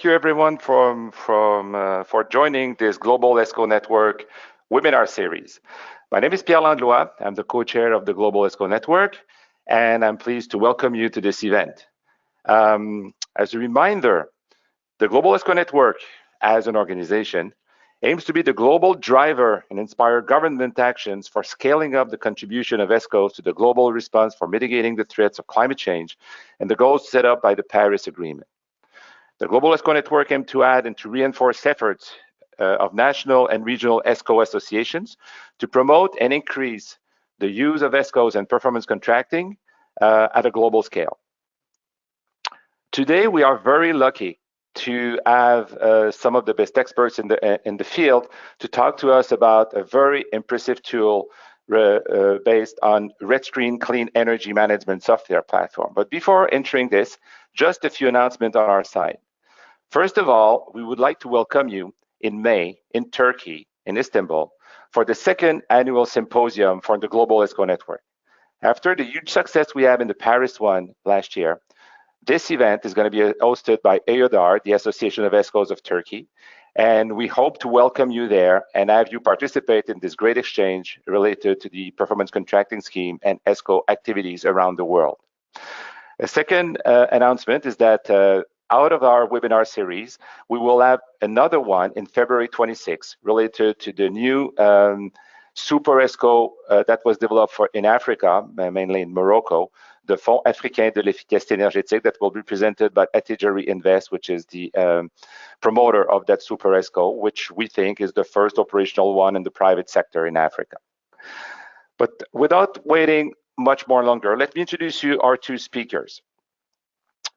thank you everyone for joining this Global ESCO Network webinar series. My name is Pierre Langlois. I'm the co-chair of the Global ESCO Network, and I'm pleased to welcome you to this event. As a reminder, the Global ESCO Network, as an organization, aims to be the global driver and inspire government actions for scaling up the contribution of ESCOs to the global response for mitigating the threats of climate change and the goals set up by the Paris Agreement. The Global ESCO Network aims to add and to reinforce efforts of national and regional ESCO associations to promote and increase the use of ESCOs and performance contracting at a global scale. Today, we are very lucky to have some of the best experts in the field to talk to us about a very impressive tool based on RETScreen Clean Energy Management software platform. But before entering this, just a few announcements on our side. First of all, we would like to welcome you in May in Turkey, in Istanbul, for the second annual symposium for the Global ESCO Network. After the huge success we had in the Paris one last year, this event is going to be hosted by AODAR, the Association of ESCOs of Turkey, and we hope to welcome you there and have you participate in this great exchange related to the performance contracting scheme and ESCO activities around the world. A second announcement is that out of our webinar series, we will have another one in February 26 related to the new super ESCO that was developed in Africa, mainly in Morocco, the Fonds Africain de l'Efficacité Énergétique, that will be presented by Atijari Invest, which is the promoter of that super ESCO, which we think is the first operational one in the private sector in Africa. But without waiting much more longer, let me introduce you our two speakers.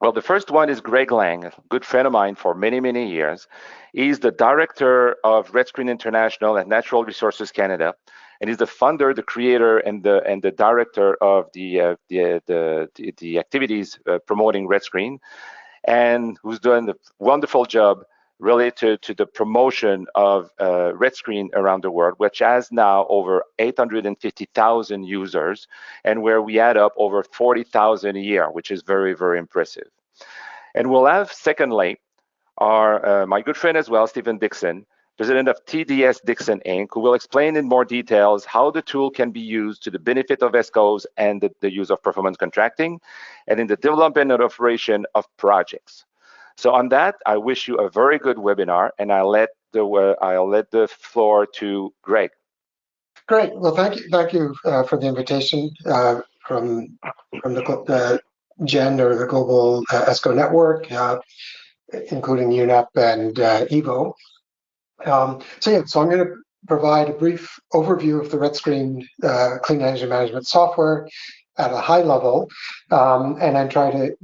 Well, the first one is Greg Leng, a good friend of mine for many, many years. He's the director of RETScreen International and Natural Resources Canada, and he's the founder, the creator, and the director of the activities promoting RETScreen, and who's done a wonderful job related to the promotion of RETScreen around the world, which has now over 850,000 users, and where we add up over 40,000 a year, which is very, very impressive. And we'll have, secondly, my good friend as well, Stephen Dixon, president of TDS Dixon Inc., who will explain in more details how the tool can be used to the benefit of ESCOs and the use of performance contracting, and in the development and operation of projects. So on that, I wish you a very good webinar, and I'll let the floor to Greg. Great. Well, thank you for the invitation from the GEN, or the Global ESCO Network, including UNEP and EVO. So I'm going to provide a brief overview of the RETScreen Clean Energy Management software at a high level, and then try to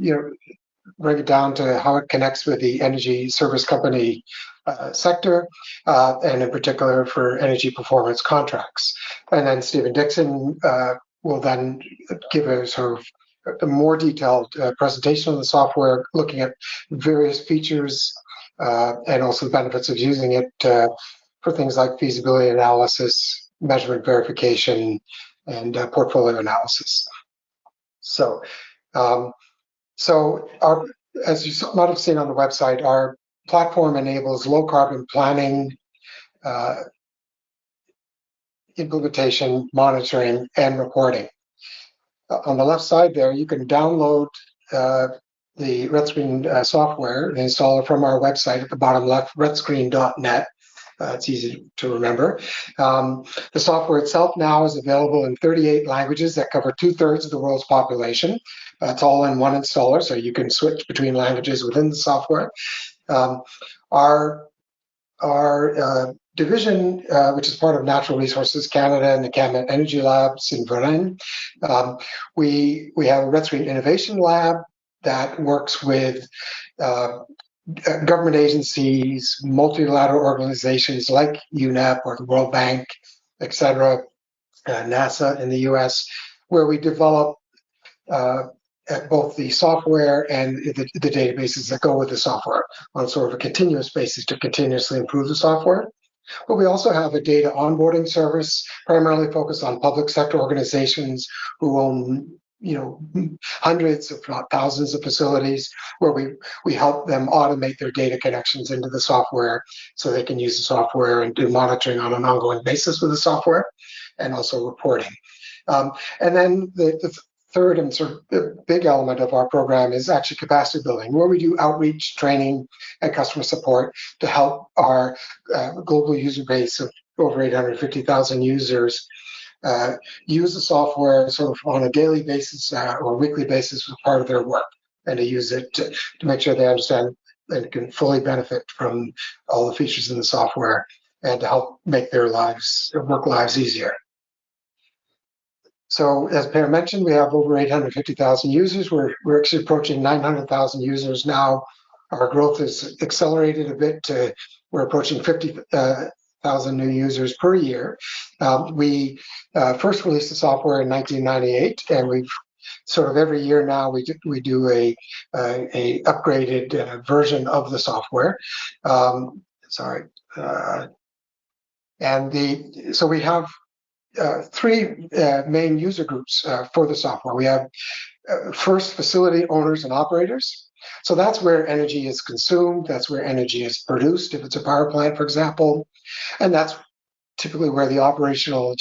break it down to how it connects with the energy service company sector, and in particular for energy performance contracts. And then Stephen Dixon will then give a sort of a more detailed presentation of the software, looking at various features and also the benefits of using it for things like feasibility analysis, measurement verification, and portfolio analysis. So as you might have seen on the website, our platform enables low carbon planning, implementation, monitoring, and reporting. On the left side there, you can download the RETScreen software and install it from our website at the bottom left, retscreen.net. It's easy to remember. The software itself now is available in 38 languages that cover 2/3 of the world's population. It's all in one installer, so you can switch between languages within the software. Our division, which is part of Natural Resources Canada and the Cabinet Energy Labs in Varennes, we have a RETScreen Innovation Lab that works with government agencies, multilateral organizations like UNEP or the World Bank, etc., NASA in the US, where we develop both the software and the databases that go with the software on sort of a continuous basis to continuously improve the software. But we also have a data onboarding service primarily focused on public sector organizations who own hundreds, if not thousands, of facilities where we help them automate their data connections into the software so they can use the software and do monitoring on an ongoing basis with the software, and also reporting. And then the third and sort of the big element of our program is actually capacity building, where we do outreach, training, and customer support to help our global user base of over 850,000 users use the software sort of on a daily basis or weekly basis as part of their work, and to use it to make sure they understand and can fully benefit from all the features in the software, and to help make their work lives easier. So as Pierre mentioned, we have over 850,000 users. We're actually approaching 900,000 users now. Our growth has accelerated a bit. We're approaching 50,000 new users per year. We first released the software in 1998, and we've sort of every year now we do a upgraded version of the software. So we have three main user groups for the software. We have first, facility owners and operators. So that's where energy is consumed, that's where energy is produced, if it's a power plant, for example, and that's typically where the operational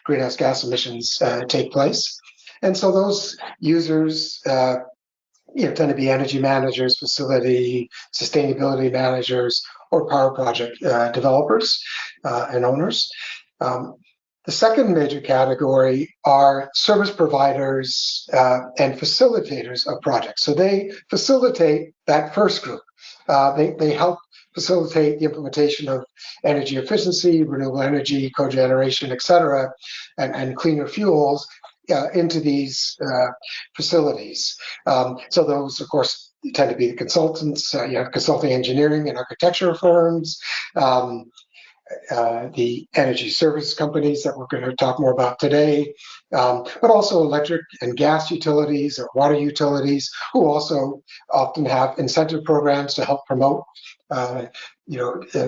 greenhouse gas emissions take place. And so those users tend to be energy managers, facility sustainability managers, or power project developers and owners. The second major category are service providers and facilitators of projects. So they facilitate that first group. They help facilitate the implementation of energy efficiency, renewable energy, cogeneration, et cetera, and cleaner fuels into these facilities. So those, of course, tend to be the consultants. You have consulting engineering and architecture firms, the energy service companies that we're going to talk more about today, but also electric and gas utilities or water utilities, who also often have incentive programs to help promote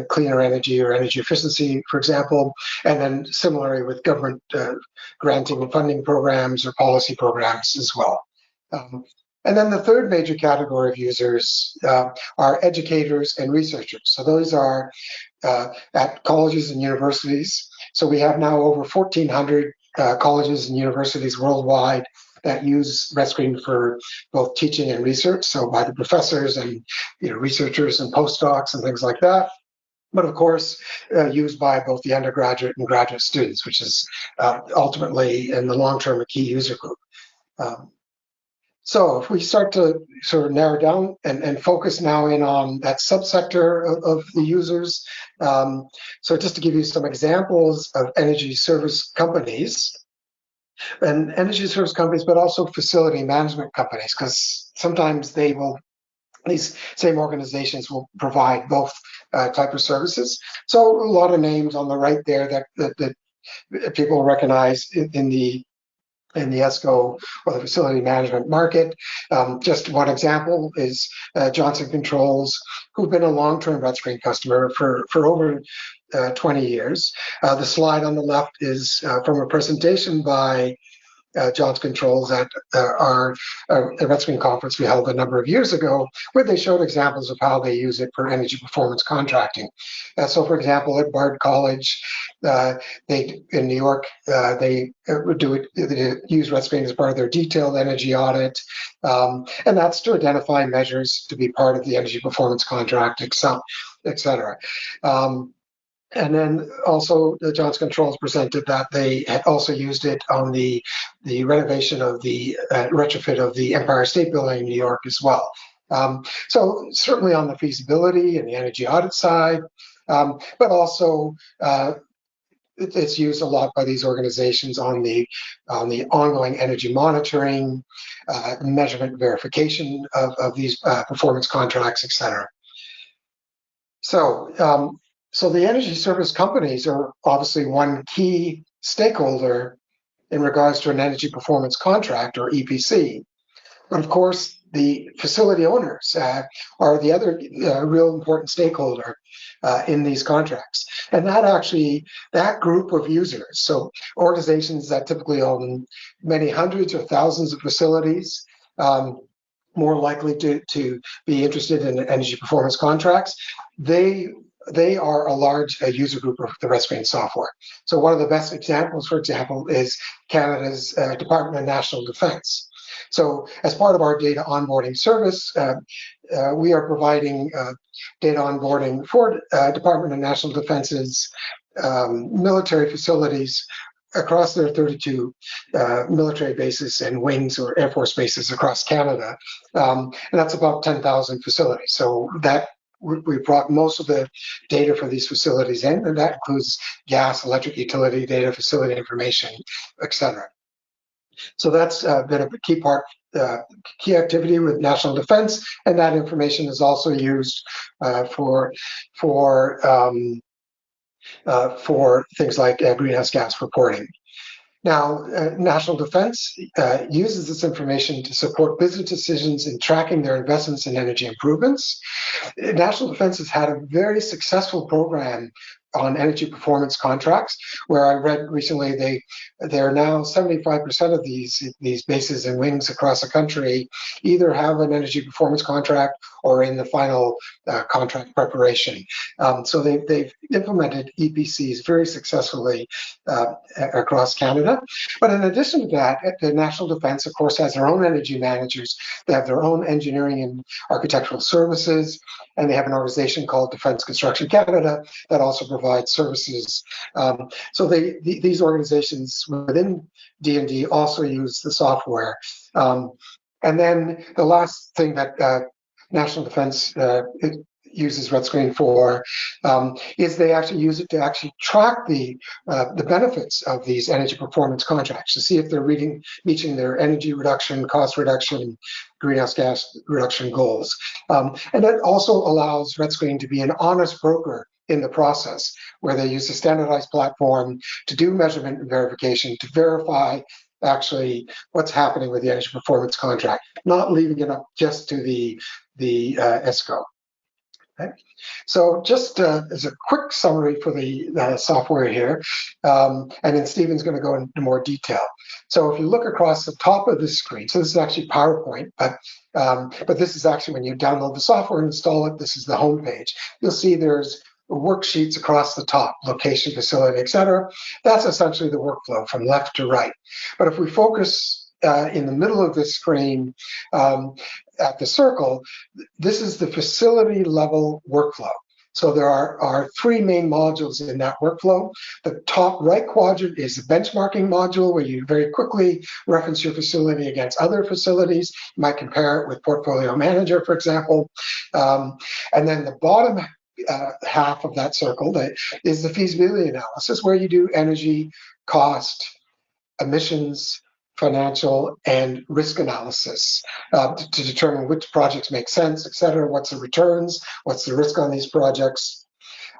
cleaner energy or energy efficiency, for example, and then similarly with government granting and funding programs or policy programs as well. And then the third major category of users are educators and researchers. So those are at colleges and universities. So we have now over 1,400 colleges and universities worldwide that use RETScreen for both teaching and research. So by the professors and researchers and postdocs and things like that. But of course, used by both the undergraduate and graduate students, which is ultimately in the long term a key user group. So if we start to sort of narrow down and focus now in on that subsector of the users, so just to give you some examples of energy service companies, but also facility management companies, because sometimes these same organizations will provide both type of services. So a lot of names on the right there that people recognize in the ESCO or the facility management market. Just one example is Johnson Controls, who've been a long-term RETScreen customer for over 20 years. The slide on the left is from a presentation by Johnson Controls at our RETScreen conference we held a number of years ago, where they showed examples of how they use it for energy performance contracting. So, for example, at Bard College, in New York, they use RETScreen as part of their detailed energy audit, and that's to identify measures to be part of the energy performance contract, et cetera. And then also the Johnson Controls presented that they had also used it on the renovation of the retrofit of the Empire State Building in New York as well. So certainly on the feasibility and the energy audit side, but also it's used a lot by these organizations on the ongoing energy monitoring, measurement verification of these performance contracts, et cetera. So the energy service companies are obviously one key stakeholder in regards to an energy performance contract or EPC. But of course, the facility owners are the other real important stakeholder in these contracts. And that group of users, so organizations that typically own many hundreds or thousands of facilities, more likely to be interested in energy performance contracts, they are a large user group of the RETScreen software. So one of the best examples, for example, is Canada's Department of National Defence. So as part of our data onboarding service, we are providing data onboarding for Department of National Defense's military facilities across their 32 military bases and wings or Air Force bases across Canada. And that's about 10,000 facilities. So that we brought most of the data for these facilities in, and that includes gas, electric utility data, facility information, etc. So that's been a key part, key activity with national defense, and that information is also used for things like greenhouse gas reporting. Now, national defense uses this information to support business decisions in tracking their investments in energy improvements. National defense has had a very successful program on energy performance contracts, where I read recently they're now 75% of these bases and wings across the country either have an energy performance contract or in the final contract preparation. So they've implemented EPCs very successfully across Canada. But in addition to that, the National Defence, of course, has their own energy managers. They have their own engineering and architectural services, and they have an organization called Defence Construction Canada that also provides services. So these organizations within D&D also use the software. And then the last thing that National Defence uses RETScreen for is they actually use it to actually track the benefits of these energy performance contracts to see if they're meeting their energy reduction, cost reduction, greenhouse gas reduction goals. And it also allows RETScreen to be an honest broker in the process, where they use a standardized platform to do measurement and verification to verify actually what's happening with the energy performance contract, not leaving it up just to the ESCO. Okay. So just as a quick summary for the software here, and then Stephen's going to go into more detail. So if you look across the top of the screen, so this is actually PowerPoint, but this is actually when you download the software and install it, this is the home page. You'll see there's worksheets across the top, location, facility, etc. That's essentially the workflow from left to right. But if we focus in the middle of the screen at the circle, this is the facility level workflow. So there are three main modules in that workflow. The top right quadrant is the benchmarking module, where you very quickly reference your facility against other facilities. You might compare it with Portfolio Manager, for example. And then the bottom half of that circle is the feasibility analysis, where you do energy, cost, emissions, financial, and risk analysis to determine which projects make sense, et cetera. What's the returns? What's the risk on these projects?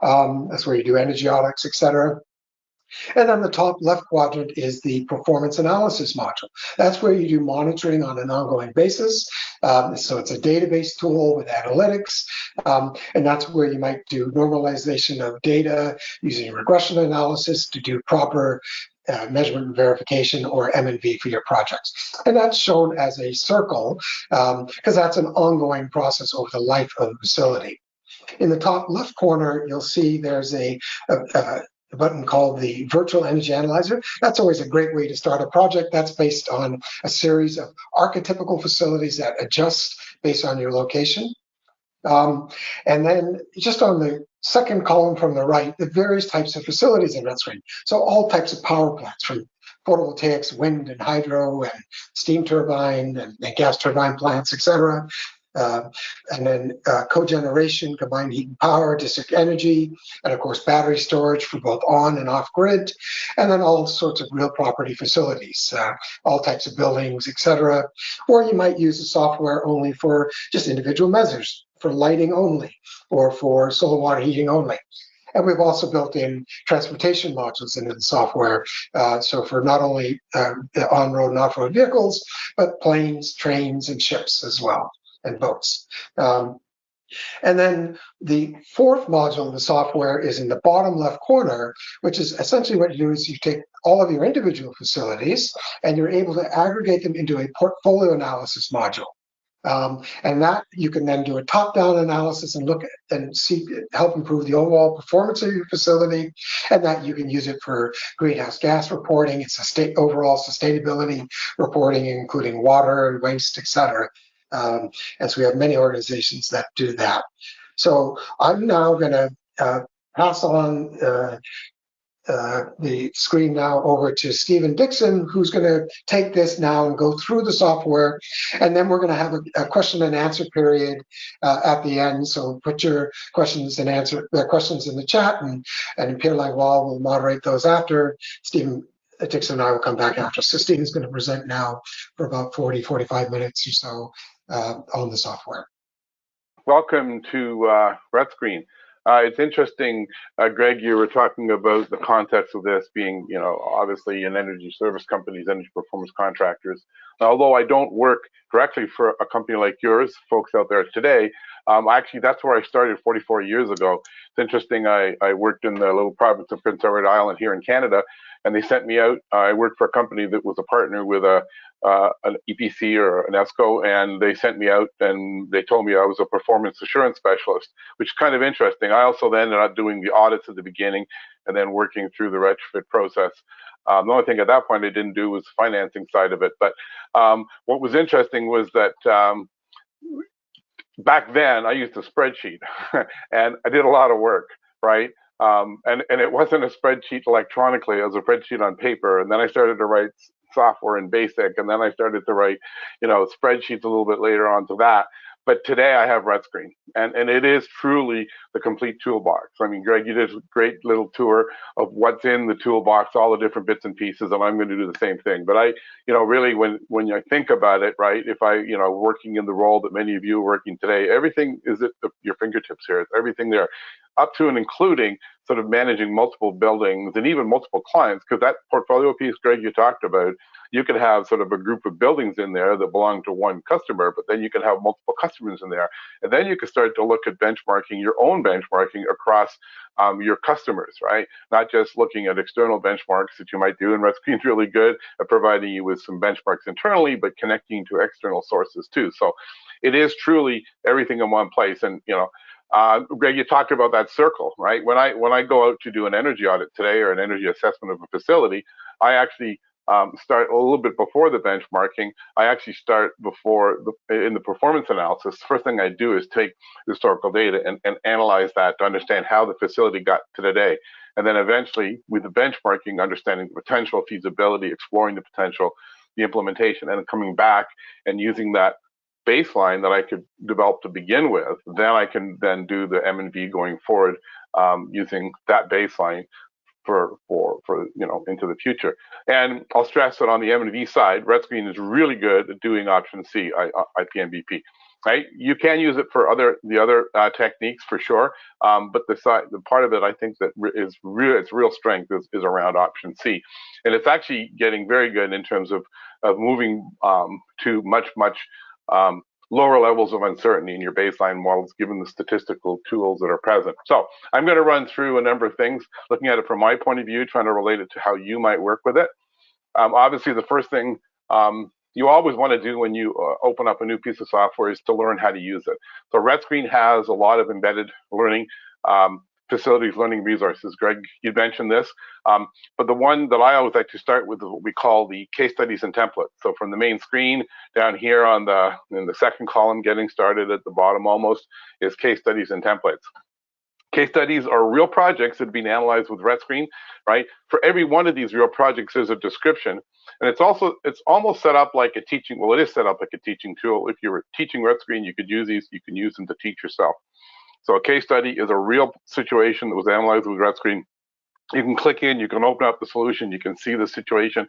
That's where you do energy audits, et cetera. And then the top left quadrant is the performance analysis module. That's where you do monitoring on an ongoing basis. So it's a database tool with analytics, and that's where you might do normalization of data using regression analysis to do proper measurement and verification, or M&V, for your projects. And that's shown as a circle because that's an ongoing process over the life of the facility. In the top left corner, you'll see there's a button called the Virtual Energy Analyzer. That's always a great way to start a project. That's based on a series of archetypical facilities that adjust based on your location. And then just on the second column from the right, the various types of facilities in RETScreen. So all types of power plants, from photovoltaics, wind and hydro, and steam turbine and gas turbine plants, etc. And then cogeneration, combined heat and power, district energy, and of course battery storage for both on and off grid, and then all sorts of real property facilities, all types of buildings, etc. Or you might use the software only for just individual measures, for lighting only, or for solar water heating only. And we've also built in transportation modules into the software. So for not only on-road and off-road vehicles, but planes, trains, and ships as well, and boats. And then the fourth module of the software is in the bottom left corner, which is essentially what you do is you take all of your individual facilities and you're able to aggregate them into a portfolio analysis module. And that you can then do a top-down analysis and look at and see, help improve the overall performance of your facility, and that you can use it for greenhouse gas reporting. It's a overall sustainability reporting, including water and waste, etc. And so we have many organizations that do that. So I'm now going to pass on the screen now over to Stephen Dixon, who's going to take this now and go through the software, and then we're going to have a question and answer period at the end. So put your questions and questions in the chat, and Pierre Langlois will moderate those after. Stephen Dixon and I will come back after. So Stephen's going to present now for about 45 minutes or so on the software. Welcome to RETScreen. It's interesting, Greg, you were talking about the context of this being, obviously in energy service companies, energy performance contractors. Although I don't work directly for a company like yours, folks out there today, actually that's where I started 44 years ago. It's interesting, I worked in the little province of Prince Edward Island here in Canada, and they sent me out. I worked for a company that was a partner with an EPC or an ESCO, and they sent me out and they told me I was a performance assurance specialist, which is kind of interesting. I also then ended up doing the audits at the beginning and then working through the retrofit process. The only thing at that point I didn't do was the financing side of it. But what was interesting was that back then I used a spreadsheet and I did a lot of work, right? And it wasn't a spreadsheet electronically, it was a spreadsheet on paper. And then I started to write software in BASIC, and then I started to write, spreadsheets a little bit later on to that. But today I have RETScreen, and it is truly the complete toolbox. I mean, Greg, you did a great little tour of what's in the toolbox, all the different bits and pieces, and I'm going to do the same thing. But I, really, when you think about it, right, if I, working in the role that many of you are working today, everything is at your fingertips here. It's everything there, up to and including sort of managing multiple buildings and even multiple clients, because that portfolio piece, Greg, you talked about, you could have sort of a group of buildings in there that belong to one customer, but then you can have multiple customers in there. And then you can start to look at benchmarking, your own benchmarking across your customers, right? Not just looking at external benchmarks that you might do, and RETScreen's really good at providing you with some benchmarks internally, but connecting to external sources too. So it is truly everything in one place. And, Greg, you talked about that circle, right? When I go out to do an energy audit today or an energy assessment of a facility, I actually start a little bit before the benchmarking. I actually start in the performance analysis. First thing I do is take historical data and analyze that to understand how the facility got to today. And then eventually, with the benchmarking, understanding the potential, feasibility, exploring the potential, the implementation, and coming back and using that baseline that I could develop to begin with, then I can then do the M&V going forward using that baseline for into the future. And I'll stress that on the M&V side, RETScreen is really good at doing option C, IPMVP. Right? You can use it for the other techniques for sure, but the part of it I think that is its real strength is around option C, and it's actually getting very good in terms of moving to much lower levels of uncertainty in your baseline models, given the statistical tools that are present. So I'm going to run through a number of things, looking at it from my point of view, trying to relate it to how you might work with it. Obviously, the first thing you always want to do when you open up a new piece of software is to learn how to use it. So RETScreen has a lot of embedded learning facilities, learning resources. Greg, you mentioned this, but the one that I always like to start with is what we call the case studies and templates. So from the main screen down here in the second column, getting started at the bottom almost, is case studies and templates. Case studies are real projects that are being analyzed with RETScreen, right? For every one of these real projects, there's a description. And it's almost set up like a teaching, well, it is set up like a teaching tool. If you were teaching RETScreen, you could use these, you can use them to teach yourself. So a case study is a real situation that was analyzed with RETScreen. You can click in, you can open up the solution, you can see the situation.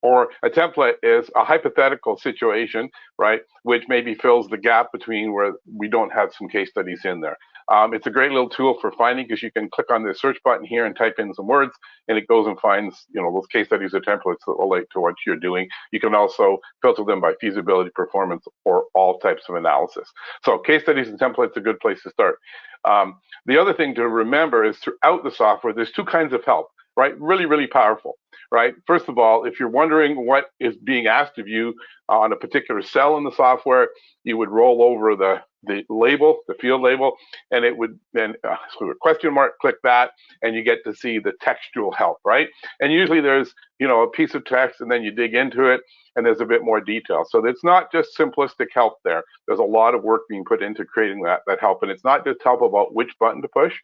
Or a template is a hypothetical situation, right, which maybe fills the gap between where we don't have some case studies in there. It's a great little tool for finding, because you can click on the search button here and type in some words, and it goes and finds, those case studies or templates that relate to what you're doing. You can also filter them by feasibility, performance, or all types of analysis. So case studies and templates are a good place to start. The other thing to remember is throughout the software, there's two kinds of help, right? Really, really powerful, right? First of all, if you're wondering what is being asked of you on a particular cell in the software, you would roll over the label, the field label, and it would then, so a question mark, click that, and you get to see the textual help, right? And usually there's, a piece of text, and then you dig into it, and there's a bit more detail. So it's not just simplistic help there. There's a lot of work being put into creating that help. And it's not just help about which button to push,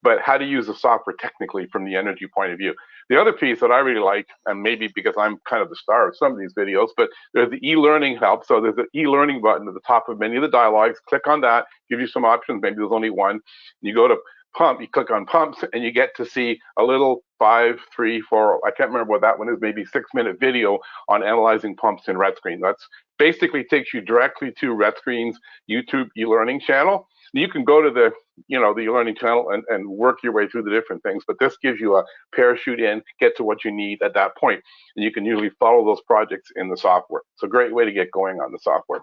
but how to use the software technically from the energy point of view. The other piece that I really like, and maybe because I'm kind of the star of some of these videos, but there's the e-learning help. So there's an e-learning button at the top of many of the dialogues. Click on that, give you some options. Maybe there's only one. You go to pump, you click on pumps, and you get to see a little 5, 3, 4, I can't remember what that one is, maybe 6-minute video on analyzing pumps in RETScreen. That's basically takes you directly to RETScreen's YouTube e-learning channel. You can go to the, the e-learning channel and work your way through the different things, but this gives you a parachute in, get to what you need at that point, and you can usually follow those projects in the software. It's a great way to get going on the software.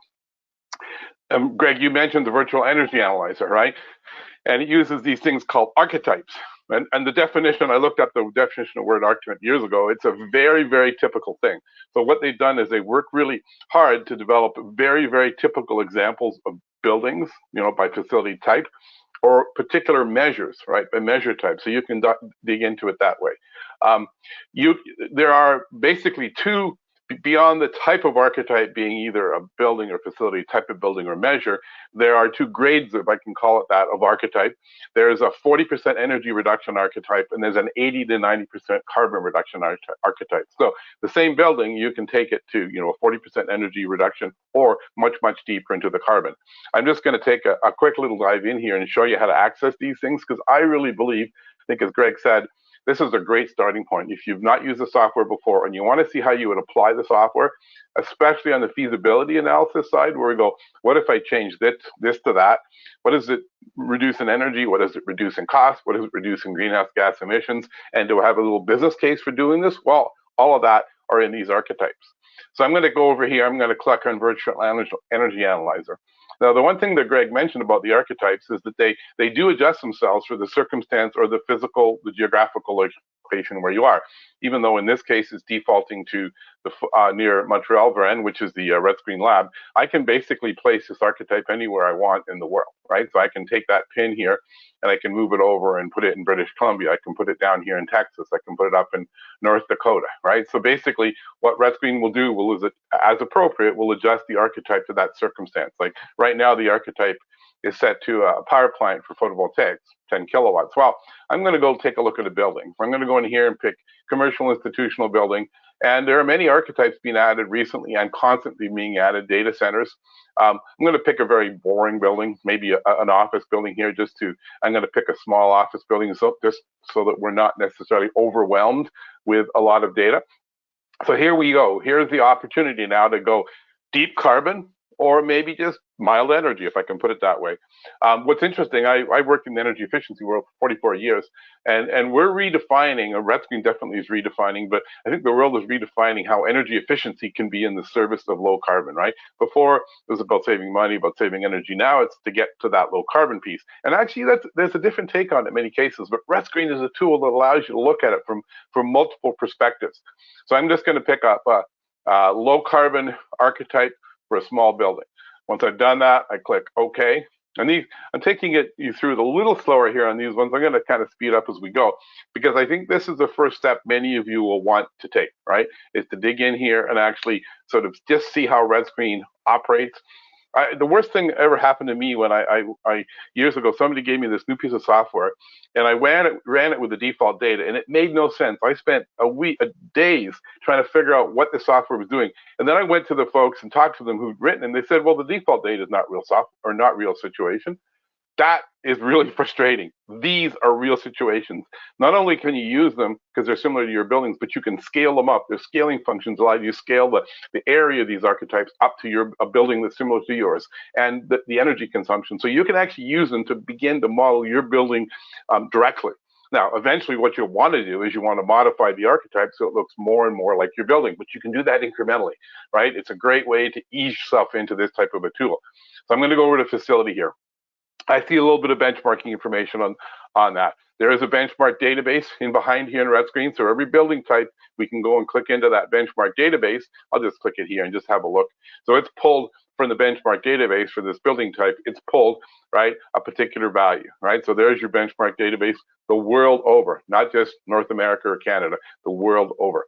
Greg, you mentioned the virtual energy analyzer, right? And it uses these things called archetypes. And the definition, I looked up the definition of the word archetype years ago. It's a very, very typical thing. So what they've done is they work really hard to develop very, very typical examples of buildings, by facility type, or particular measures, right, by measure type. So you can dig into it that way. There are basically two, beyond the type of archetype being either a building or facility, type of building or measure, there are two grades, if I can call it that, of archetype. There's a 40% energy reduction archetype, and there's an 80 to 90% carbon reduction archetype. So the same building, you can take it to, a 40% energy reduction or much, much deeper into the carbon. I'm just going to take a quick little dive in here and show you how to access these things, because I really believe, I think as Greg said, this is a great starting point. If you've not used the software before and you want to see how you would apply the software, especially on the feasibility analysis side, where we go, what if I change this to that? What does it reduce in energy? What does it reduce in cost? What does it reduce in greenhouse gas emissions? And do I have a little business case for doing this? Well, all of that are in these archetypes. So I'm going to go over here. I'm going to click on Virtual Energy Analyzer. Now, the one thing that Greg mentioned about the archetypes is that they do adjust themselves for the circumstance or the geographical location where you are, even though in this case it's defaulting to the near Montreal, Varennes, which is the RETScreen lab. I can basically place this archetype anywhere I want in the world, right? So I can take that pin here and I can move it over and put it in British Columbia. I can put it down here in Texas. I can put it up in North Dakota, right? So basically what RETScreen will do is, as appropriate, will adjust the archetype to that circumstance. Like right now, the archetype is set to a power plant for photovoltaics, 10 kilowatts. Well, I'm going to go take a look at a building. I'm going to go in here and pick commercial institutional building. And there are many archetypes being added recently and constantly being added, data centers. I'm going to pick a very boring building, maybe an office building here, I'm going to pick a small office building just so that we're not necessarily overwhelmed with a lot of data. So here we go. Here's the opportunity now to go deep carbon, or maybe just mild energy, if I can put it that way. What's interesting, I worked in the energy efficiency world for 44 years, and we're redefining, or RETScreen definitely is redefining, but I think the world is redefining how energy efficiency can be in the service of low carbon, right? Before, it was about saving money, about saving energy. Now it's to get to that low carbon piece. And actually, there's a different take on it in many cases, but RETScreen is a tool that allows you to look at it from multiple perspectives. So I'm just going to pick up a low carbon archetype for a small building. Once I've done that, I click OK. And I'm taking you through it a little slower here on these ones. I'm going to kind of speed up as we go, because I think this is the first step many of you will want to take, right? Is to dig in here and actually sort of just see how RETScreen operates. The worst thing ever happened to me when I years ago, somebody gave me this new piece of software, and I ran it with the default data, and it made no sense. I spent days trying to figure out what the software was doing, and then I went to the folks and talked to them who'd written, and they said, "Well, the default data is not real software or not real situation." That is really frustrating. These are real situations. Not only can you use them because they're similar to your buildings, but you can scale them up. There's scaling functions allow you to scale the area of these archetypes up to a building that's similar to yours, and the energy consumption. So you can actually use them to begin to model your building directly. Now, eventually what you'll want to do is you want to modify the archetype so it looks more and more like your building, but you can do that incrementally, right? It's a great way to ease yourself into this type of a tool. So I'm going to go over to facility here. I see a little bit of benchmarking information on that. There is a benchmark database in behind here in RETScreen. So every building type, we can go and click into that benchmark database. I'll just click it here and just have a look. So it's pulled from the benchmark database for this building type. It's pulled, right, a particular value, right? So there's your benchmark database the world over, not just North America or Canada, the world over.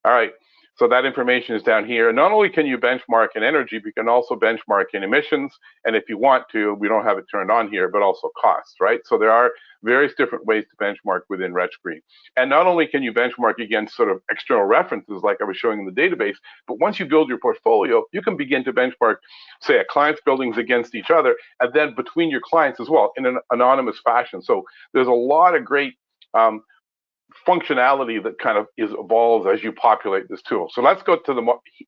All right. So that information is down here. Not only can you benchmark in energy, but you can also benchmark in emissions. And if you want to, we don't have it turned on here, but also costs, right? So there are various different ways to benchmark within RETScreen. And not only can you benchmark against sort of external references like I was showing in the database, but once you build your portfolio, you can begin to benchmark, say, a client's buildings against each other, and then between your clients as well in an anonymous fashion. So there's a lot of great functionality that kind of evolves as you populate this tool. So let's go to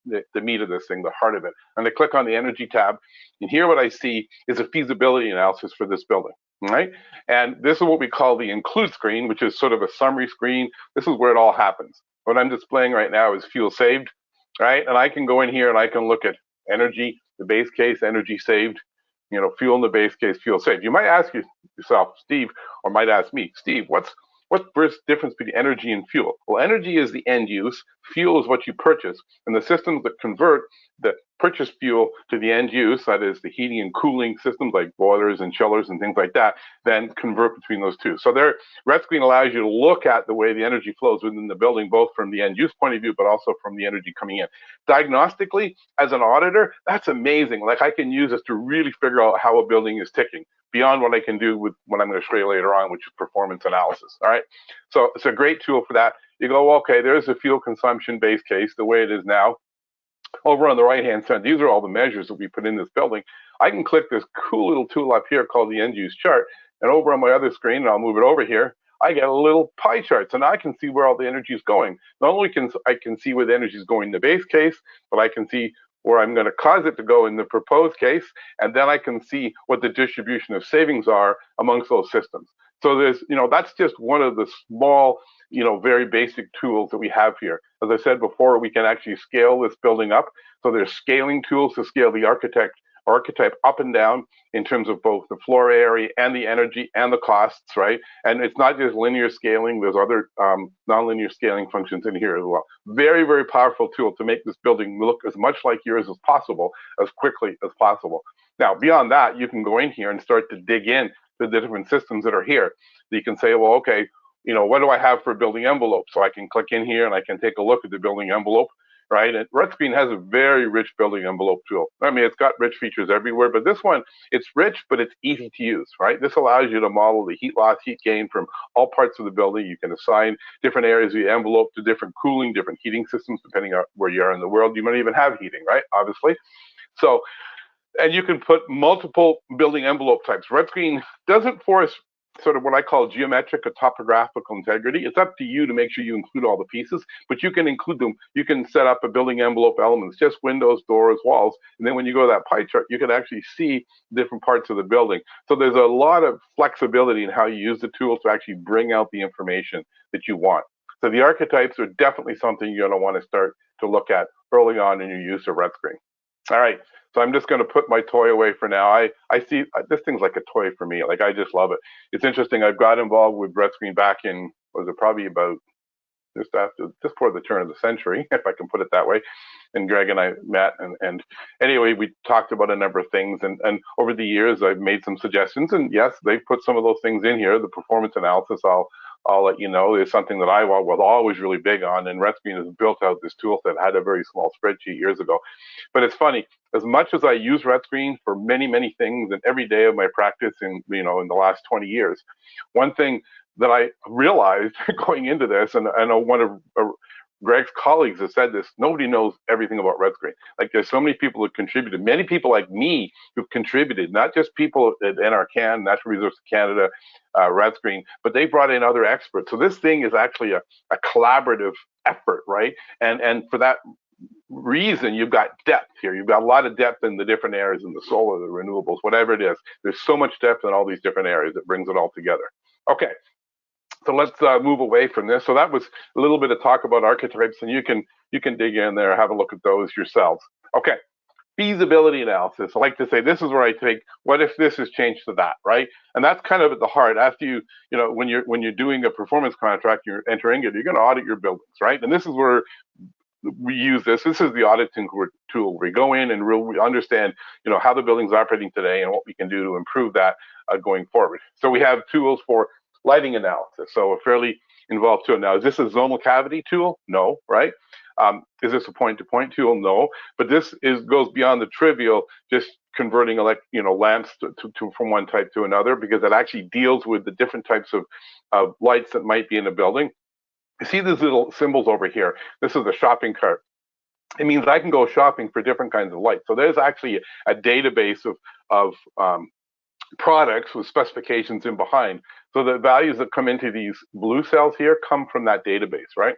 the meat of this thing, the heart of it. I'm going to click on the energy tab, and here what I see is a feasibility analysis for this building, right? And this is what we call the include screen, which is sort of a summary screen. This is where it all happens. What I'm displaying right now is fuel saved, right? And I can go in here and I can look at energy, the base case, energy saved, you know, fuel in the base case, fuel saved. You might ask yourself, Steve, or might ask me, Steve, what's the difference between energy and fuel? Well, energy is the end use, fuel is what you purchase, and the systems that convert the purchased fuel to the end use, that is the heating and cooling systems like boilers and chillers and things like that, then convert between those two. So there, RETScreen allows you to look at the way the energy flows within the building, both from the end use point of view, but also from the energy coming in. Diagnostically, as an auditor, that's amazing. Like I can use this to really figure out how a building is ticking, beyond what I can do with what I'm going to show you later on, which is performance analysis. All right. So it's a great tool for that. You go, okay, there's the fuel consumption base case, the way it is now. Over on the right-hand side, these are all the measures that we put in this building. I can click this cool little tool up here called the end use chart. And over on my other screen, and I'll move it over here, I get a little pie chart. So now I can see where all the energy is going. Not only can I see where the energy is going in the base case, but I can see where I'm going to cause it to go in the proposed case, and then I can see what the distribution of savings are amongst those systems. So there's, you know, that's just one of the small, you know, very basic tools that we have here. As I said before, we can actually scale this building up. So there's scaling tools to scale the archetype up and down in terms of both the floor area and the energy and the costs, right? And it's not just linear scaling, there's other non-linear scaling functions in here as well. Very, very powerful tool to make this building look as much like yours as possible, as quickly as possible. Now, beyond that, you can go in here and start to dig in to the different systems that are here. So you can say, well, okay, you know, what do I have for building envelope? So I can click in here and I can take a look at the building envelope, right? And RETScreen has a very rich building envelope tool. I mean, it's got rich features everywhere, but this one, it's rich, but it's easy to use, right? This allows you to model the heat loss, heat gain from all parts of the building. You can assign different areas of the envelope to different cooling, different heating systems, depending on where you are in the world. You might even have heating, right? Obviously. So, and you can put multiple building envelope types. RETScreen doesn't force sort of what I call geometric or topographical integrity. It's up to you to make sure you include all the pieces, but you can include them. You can set up a building envelope elements, just windows, doors, walls. And then when you go to that pie chart, you can actually see different parts of the building. So there's a lot of flexibility in how you use the tool to actually bring out the information that you want. So the archetypes are definitely something you're going to want to start to look at early on in your use of RETScreen. All right. So I'm just going to put my toy away for now. I see this thing's like a toy for me. Like, I just love it. It's interesting. I've got involved with RETScreen back in, was it probably about just before the turn of the century, if I can put it that way. And Greg and I met, and anyway, we talked about a number of things. And over the years, I've made some suggestions. And yes, they've put some of those things in here. The performance analysis, I'll let you know, is something that I was always really big on. And RETScreen has built out this tool that had a very small spreadsheet years ago. But it's funny, as much as I use RETScreen for many, many things and every day of my practice in the last 20 years, one thing that I realized going into this, and I want to Greg's colleagues have said this, nobody knows everything about RETScreen. Like, there's so many people who contributed, many people like me who've contributed, not just people at NRCan, Natural Resources Canada, RETScreen, but they brought in other experts. So this thing is actually a collaborative effort, right? And for that reason, you've got depth here. You've got a lot of depth in the different areas, in the solar, the renewables, whatever it is. There's so much depth in all these different areas. It brings it all together. Okay, so let's move away from this. So that was a little bit of talk about archetypes, and you can dig in there, have a look at those yourselves. Okay, feasibility analysis. I like to say this is where I take, what if this is changed to that, right? And that's kind of at the heart. After you know, when you're doing a performance contract, you're entering it, you're going to audit your buildings, right? And this is where we use this. This is the auditing tool. We go in and we understand, you know, how the building's operating today and what we can do to improve that going forward. So we have tools for lighting analysis. So a fairly involved tool. Now, is this a zonal cavity tool? No, right? Is this a point-to-point tool? No. But this goes beyond the trivial, just converting lamps from one type to another, because it actually deals with the different types of lights that might be in a building. You see these little symbols over here. This is a shopping cart. It means I can go shopping for different kinds of lights. So there's actually a database of products with specifications in behind. So the values that come into these blue cells here come from that database, right?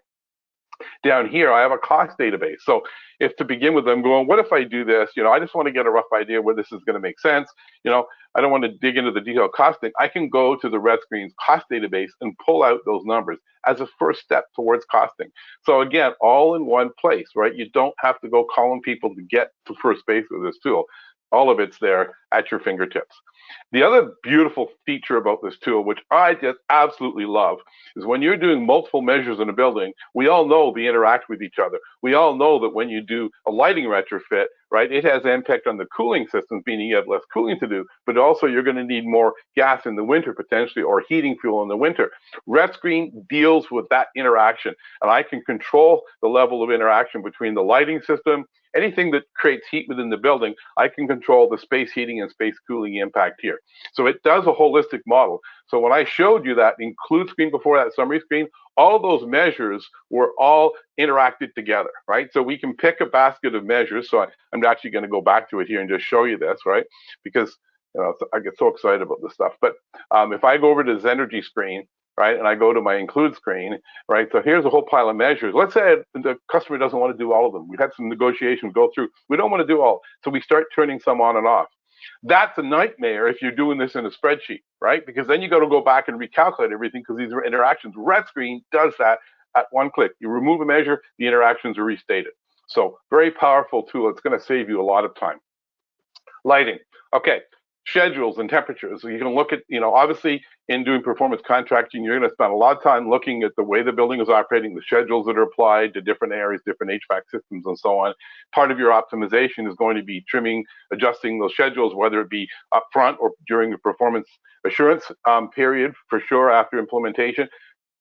Down here, I have a cost database. So if to begin with, I'm going, what if I do this? You know, I just want to get a rough idea where this is going to make sense. You know, I don't want to dig into the detailed costing. I can go to the RETScreen's cost database and pull out those numbers as a first step towards costing. So again, all in one place, right? You don't have to go calling people to get to first base with this tool. All of it's there at your fingertips. The other beautiful feature about this tool, which I just absolutely love, is when you're doing multiple measures in a building, we all know they interact with each other. We all know that when you do a lighting retrofit, right, it has impact on the cooling systems, meaning you have less cooling to do, but also you're going to need more gas in the winter potentially, or heating fuel in the winter. RETScreen deals with that interaction, and I can control the level of interaction between the lighting system. Anything that creates heat within the building, I can control the space heating and space cooling impact here. So it does a holistic model. So when I showed you that include screen before that summary screen, all those measures were all interacted together, right? So we can pick a basket of measures. So I'm actually going to go back to it here and just show you this, right? Because I get so excited about this stuff. But if I go over to this energy screen, right, and I go to my include screen, right, so here's a whole pile of measures. Let's say the customer doesn't want to do all of them. We've had some negotiations go through. We don't want to do all, so we start turning some on and off. That's a nightmare if you're doing this in a spreadsheet, right? Because then you got to go back and recalculate everything because these are interactions. RETScreen does that at one click. You remove a measure, the interactions are restated. So very powerful tool. It's going to save you a lot of time. Lighting. Okay. Schedules and temperatures. So you can look at, obviously in doing performance contracting, you're going to spend a lot of time looking at the way the building is operating, the schedules that are applied to different areas, different HVAC systems, and so on. Part of your optimization is going to be trimming, adjusting those schedules, whether it be upfront or during the performance assurance period, for sure, after implementation.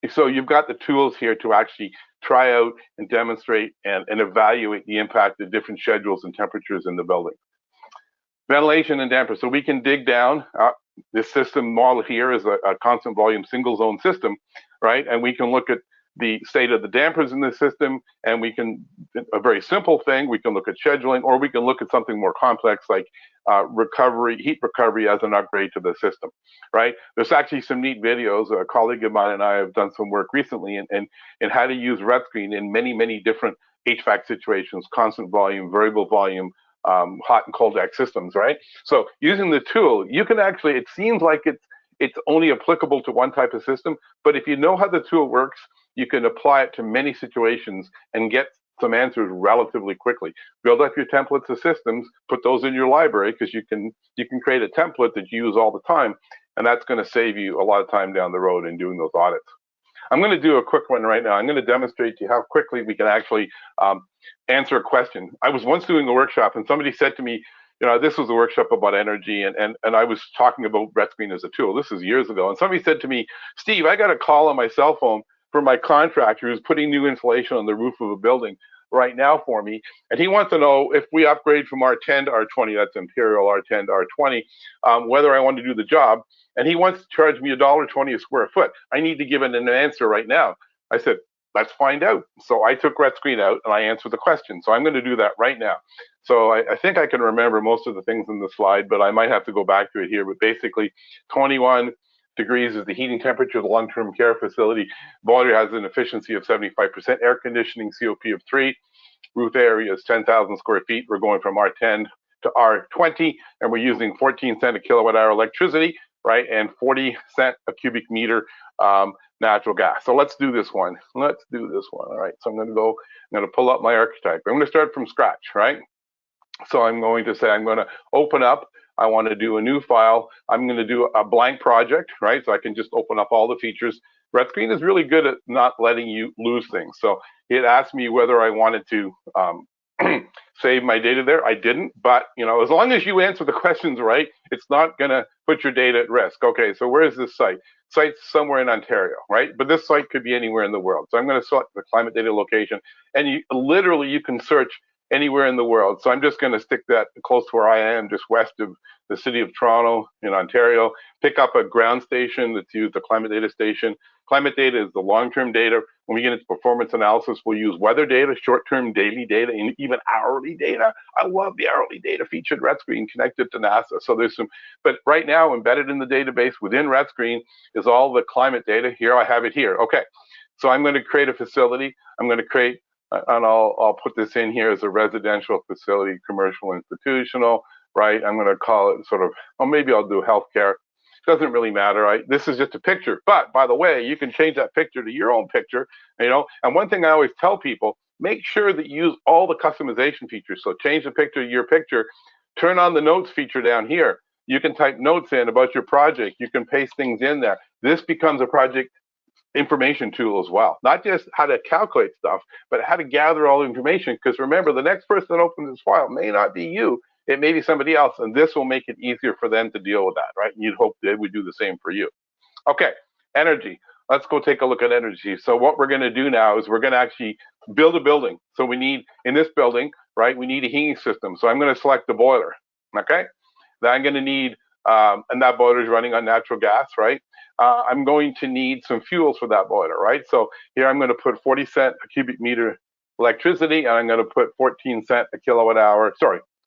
So you've got the tools here to actually try out and demonstrate and evaluate the impact of different schedules and temperatures in the building. Ventilation and dampers. So we can dig down. This system model here is a constant volume single zone system, right? And we can look at the state of the dampers in the system, and we can, a very simple thing, we can look at scheduling, or we can look at something more complex like recovery, heat recovery as an upgrade to the system, right? There's actually some neat videos. A colleague of mine and I have done some work recently in how to use RETScreen in many, many different HVAC situations, constant volume, variable volume, hot and cold deck systems, right? So using the tool, you can actually, it seems like it's only applicable to one type of system, but if you know how the tool works, you can apply it to many situations and get some answers relatively quickly. Build up your templates of systems, put those in your library, because you can create a template that you use all the time, and that's going to save you a lot of time down the road in doing those audits. I'm going to do a quick one right now. I'm going to demonstrate to you how quickly we can actually answer a question. I was once doing a workshop, and somebody said to me, this was a workshop about energy, and I was talking about RETScreen as a tool. This is years ago. And somebody said to me, Steve, I got a call on my cell phone from my contractor who's putting new insulation on the roof of a building right now for me, and he wants to know if we upgrade from R10 to R20, that's Imperial R10 to R20, whether I want to do the job. And he wants to charge me $1.20 a square foot. I need to give it an answer right now. I said, let's find out. So I took RETScreen out and I answered the question. So I'm going to do that right now. So I think I can remember most of the things in the slide, but I might have to go back to it here. But basically, 21 degrees is the heating temperature of the long-term care facility. Boiler has an efficiency of 75%, air conditioning COP of 3, roof area is 10,000 square feet. We're going from R10 to R20, and we're using 14 cent a kilowatt hour electricity, right, and 40 cent a cubic meter natural gas. So let's do this one. Let's do this one. All right. So I'm going to pull up my archetype. I'm going to start from scratch, right? So I'm going to say I'm going to open up. I want to do a new file. I'm going to do a blank project, right? So I can just open up all the features. RETScreen is really good at not letting you lose things. So it asked me whether I wanted to save my data there. I didn't, but as long as you answer the questions right, it's not going to put your data at risk. Okay, so where is this site? Site's somewhere in Ontario, right? But this site could be anywhere in the world. So I'm going to select the climate data location, and you can search anywhere in the world. So I'm just going to stick that close to where I am, just west of the city of Toronto in Ontario. Pick up a ground station that's used, the climate data station. Climate data is the long-term data. When we get into performance analysis, we'll use weather data, short-term daily data, and even hourly data. I love the hourly data featured RETScreen connected to NASA. So there's some, but right now embedded in the database within RETScreen is all the climate data. Here, I have it here. Okay, so I'm going to create a facility. I'm going to create, and I'll put this in here as a residential facility, commercial, institutional, right? I'm going to call it sort of, or maybe I'll do healthcare. Doesn't really matter, right? This is just a picture. But by the way, you can change that picture to your own picture, And one thing I always tell people, make sure that you use all the customization features. So change the picture to your picture, turn on the notes feature down here. You can type notes in about your project. You can paste things in there. This becomes a project information tool as well. Not just how to calculate stuff, but how to gather all the information. Because remember, the next person that opens this file may not be you. It may be somebody else, and this will make it easier for them to deal with that, right? And you'd hope they would do the same for you. Okay, energy. Let's go take a look at energy. So what we're going to do now is we're going to actually build a building. So we need, in this building, right, we need a heating system. So I'm going to select the boiler, okay? Then I'm going to need, and that boiler is running on natural gas, right? I'm going to need some fuels for that boiler, right? So here I'm going to put 40 cent a cubic meter electricity, and I'm going to put 14 cent a kilowatt hour,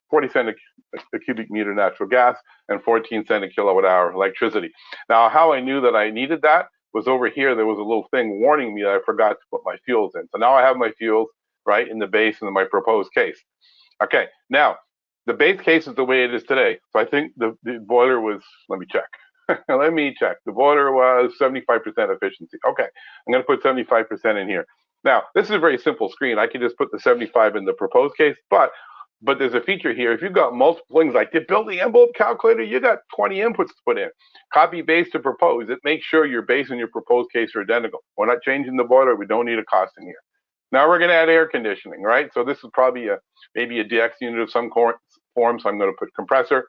40 cent a cubic meter natural gas and 14 cent a kilowatt hour electricity. Now, how I knew that I needed that was over here. There was a little thing warning me that I forgot to put my fuels in. So now I have my fuels right in the base in my proposed case. Okay, now the base case is the way it is today. So I think the boiler was, let me check. Let me check. The boiler was 75% efficiency. Okay, I'm going to put 75% in here. Now, this is a very simple screen. I can just put the 75 in the proposed case, but there's a feature here. If you've got multiple things like the building envelope calculator, you got 20 inputs to put in. Copy base to propose. It makes sure your base and your proposed case are identical. We're not changing the boiler. We don't need a cost in here. Now we're going to add air conditioning, right? So this is probably maybe a DX unit of some form. So I'm going to put compressor,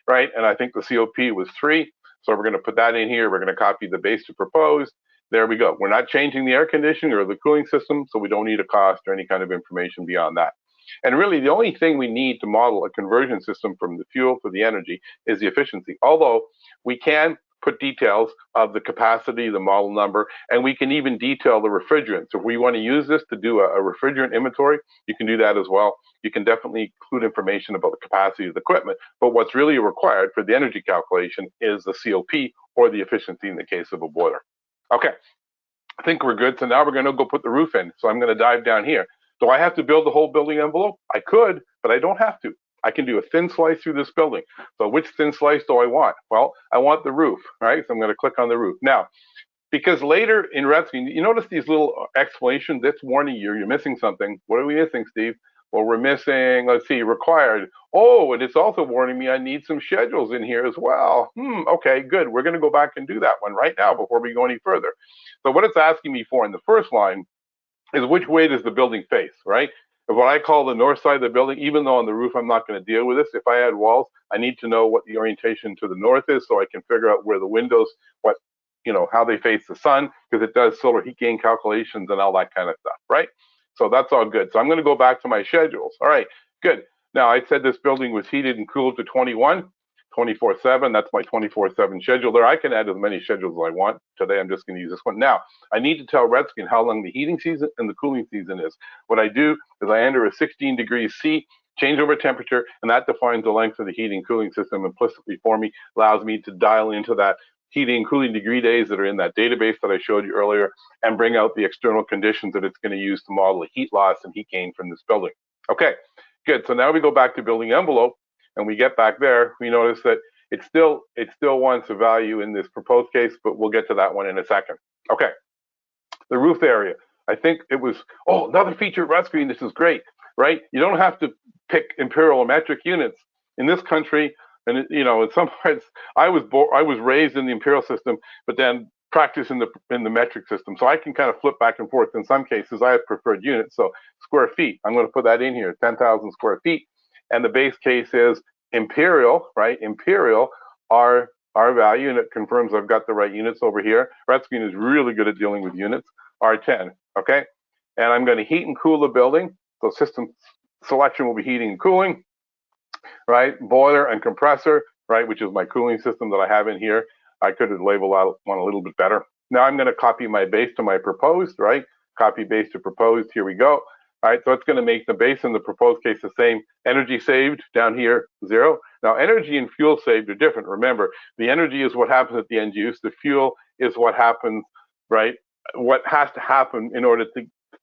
right? And I think the COP was 3. So we're going to put that in here. We're going to copy the base to propose. There we go. We're not changing the air conditioning or the cooling system, so we don't need a cost or any kind of information beyond that. And really, the only thing we need to model a conversion system from the fuel to the energy is the efficiency. Although we can put details of the capacity, the model number, and we can even detail the refrigerant. So if we want to use this to do a refrigerant inventory, you can do that as well. You can definitely include information about the capacity of the equipment. But what's really required for the energy calculation is the COP or the efficiency in the case of a boiler. Okay, I think we're good. So now we're going to go put the roof in. So I'm going to dive down here. Do I have to build the whole building envelope? I could, but I don't have to. I can do a thin slice through this building. So which thin slice do I want? Well, I want the roof, right? So I'm going to click on the roof. Now, because later in RETScreen, you notice these little explanations that's warning you, you're missing something. What are we missing, Steve? Well, we're missing, let's see, required. Oh, and it's also warning me I need some schedules in here as well. Okay, good. We're going to go back and do that one right now before we go any further. So what it's asking me for in the first line is which way does the building face, right? What I call the north side of the building, even though on the roof I'm not going to deal with this, if I add walls, I need to know what the orientation to the north is so I can figure out where the windows, how they face the sun, because it does solar heat gain calculations and all that kind of stuff, right? So that's all good. So I'm going to go back to my schedules. All right, good. Now I said this building was heated and cooled to 21. 24/7. That's my 24/7 schedule there. I can add as many schedules as I want. Today, I'm just going to use this one. Now, I need to tell RETScreen how long the heating season and the cooling season is. What I do is I enter a 16 degrees C changeover temperature, and that defines the length of the heating cooling system implicitly for me, allows me to dial into that heating cooling degree days that are in that database that I showed you earlier, and bring out the external conditions that it's going to use to model the heat loss and heat gain from this building. Okay, good. So now we go back to building envelope, and we get back there. We notice that it still wants a value in this proposed case, but we'll get to that one in a second. Okay, the roof area. I think it was, oh, another feature of RETScreen. This is great, right? You don't have to pick imperial or metric units in this country. And you know, in some parts, I was raised in the imperial system, but then practice in the metric system. So I can kind of flip back and forth. In some cases, I have preferred units. So square feet, I'm going to put that in here, 10,000 square feet. And the base case is imperial, right? Imperial, our value, and it confirms I've got the right units over here. RETScreen is really good at dealing with units, R10, okay? And I'm going to heat and cool the building. So system selection will be heating and cooling, right? Boiler and compressor, right? Which is my cooling system that I have in here. I could have labeled that one a little bit better. Now I'm going to copy my base to my proposed, right? Copy base to proposed, here we go. All right, so it's going to make the base and the proposed case the same. Energy saved down here, 0. Now energy and fuel saved are different. Remember, the energy is what happens at the end use. The fuel is what happens, right? What has to happen in order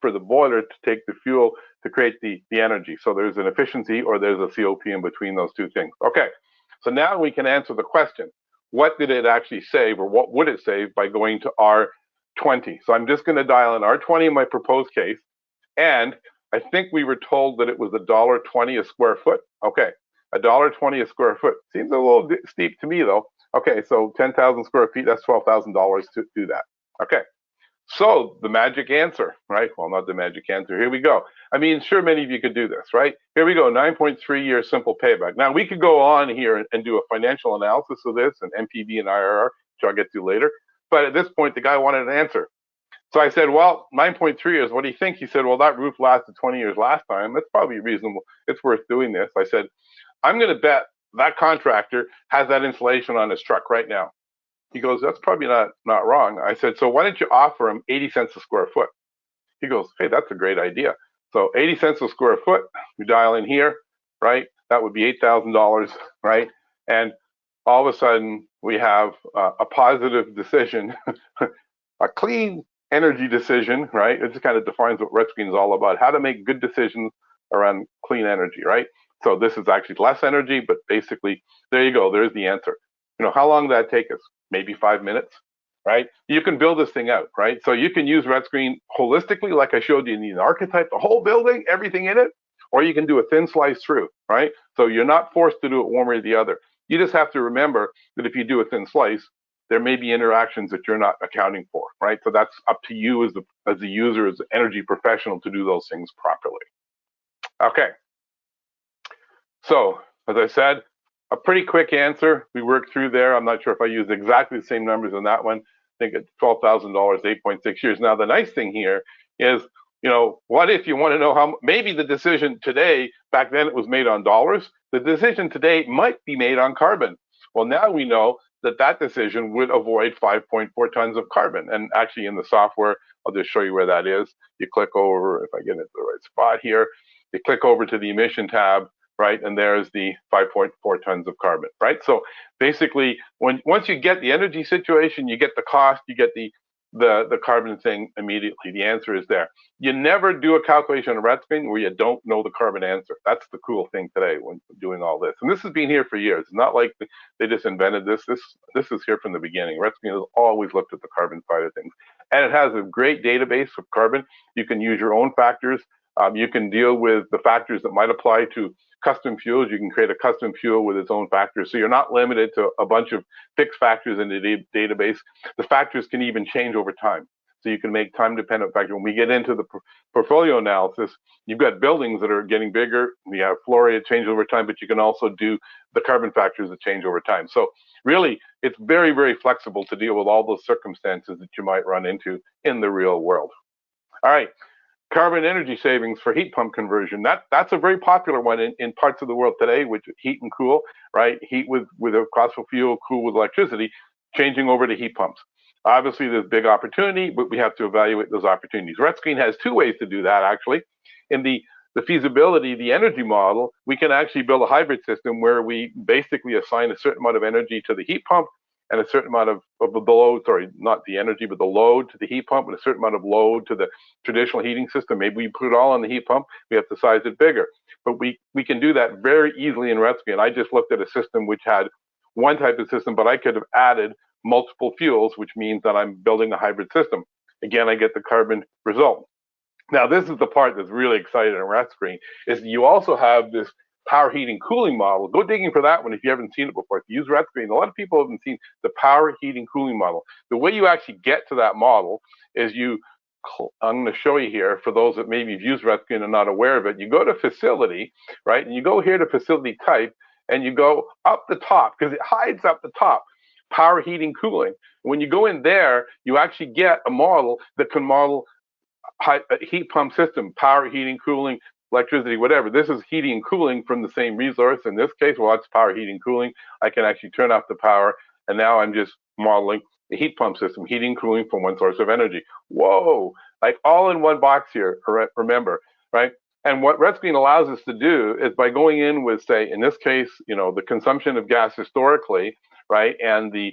for the boiler to take the fuel to create the energy. So there's an efficiency or there's a COP in between those two things. Okay, so now we can answer the question. What did it actually save, or what would it save by going to R20? So I'm just going to dial in R20 in my proposed case. And I think we were told that it was $1.20 a square foot. Okay, $1.20 a square foot. Seems a little steep to me though. Okay, so 10,000 square feet, that's $12,000 to do that. Okay, so the magic answer, right? Well, not the magic answer. Here we go. I mean, sure, many of you could do this, right? Here we go, 9.3 year simple payback. Now, we could go on here and do a financial analysis of this and NPV and IRR, which I'll get to later. But at this point, the guy wanted an answer. So I said, well, 9.3 years, what do you think? He said, well, that roof lasted 20 years last time. That's probably reasonable. It's worth doing this. I said, I'm going to bet that contractor has that insulation on his truck right now. He goes, that's probably not wrong. I said, so why don't you offer him 80 cents a square foot? He goes, hey, that's a great idea. So 80 cents a square foot, we dial in here, right? That would be $8,000, right? And all of a sudden, we have a positive decision, a clean energy decision, right? It just kind of defines what RETScreen is all about, how to make good decisions around clean energy, right? So this is actually less energy, but basically, there you go, there's the answer. You know, how long did that take us? Maybe 5 minutes, right? You can build this thing out, right? So you can use RETScreen holistically, like I showed you in the archetype, the whole building, everything in it, or you can do a thin slice through, right? So you're not forced to do it one way or the other. You just have to remember that if you do a thin slice, there may be interactions that you're not accounting for, right? So that's up to you as the user, as the energy professional, to do those things properly. Okay. So, as I said, a pretty quick answer. We worked through there. I'm not sure if I used exactly the same numbers on that one. I think at $12,000, 8.6 years. Now, the nice thing here is, you know, what if you want to know how, maybe the decision today, back then it was made on dollars, the decision today might be made on carbon. Well, now we know that that decision would avoid 5.4 tons of carbon. And actually in the software, I'll just show you where that is. You click over, if I get into the right spot here, you click over to the emission tab, right? And there's the 5.4 tons of carbon, right? So basically, once you get the energy situation, you get the cost, you get the carbon thing immediately. The answer is there. You never do a calculation on RETScreen where you don't know the carbon answer. That's the cool thing today when doing all this. And this has been here for years. It's not like they just invented this. This is here from the beginning. RETScreen has always looked at the carbon side of things. And it has a great database of carbon. You can use your own factors. You can deal with the factors that might apply to custom fuels. You can create a custom fuel with its own factors. So you're not limited to a bunch of fixed factors in the database. The factors can even change over time. So you can make time-dependent factors. When we get into the portfolio analysis, you've got buildings that are getting bigger. We have floor area change over time, but you can also do the carbon factors that change over time. So really, it's very, very flexible to deal with all those circumstances that you might run into in the real world. All right. carbon energy savings for heat pump conversion. That's a very popular one in parts of the world today, which heat and cool, right? Heat with a fossil fuel, cool with electricity, changing over to heat pumps. Obviously, there's big opportunity, but we have to evaluate those opportunities. RETScreen has two ways to do that, actually. In the feasibility, the energy model, we can actually build a hybrid system where we basically assign a certain amount of energy to the heat pump and a certain amount of the load, sorry, not the energy, but the load to the heat pump and a certain amount of load to the traditional heating system. Maybe we put it all on the heat pump, we have to size it bigger. But we can do that very easily in RETScreen. I just looked at a system which had one type of system, but I could have added multiple fuels, which means that I'm building a hybrid system. Again, I get the carbon result. Now, this is the part that's really exciting in RETScreen, is you also have this power heating cooling model. Go digging for that one if you haven't seen it before. If you use RETScreen, a lot of people haven't seen the power heating cooling model. The way you actually get to that model is I'm going to show you here, for those that maybe have used RETScreen and not aware of it, you go to facility, right? And you go here to facility type, and you go up the top, because it hides up the top, power heating cooling. When you go in there, you actually get a model that can model a heat pump system, power heating, cooling, electricity, whatever. This is heating and cooling from the same resource. In this case, well, it's power heating, cooling. I can actually turn off the power, and now I'm just modeling a heat pump system, heating, cooling from one source of energy. Whoa, like all in one box here, remember, right? And what RETScreen allows us to do is by going in with, say, in this case, the consumption of gas historically, right, and the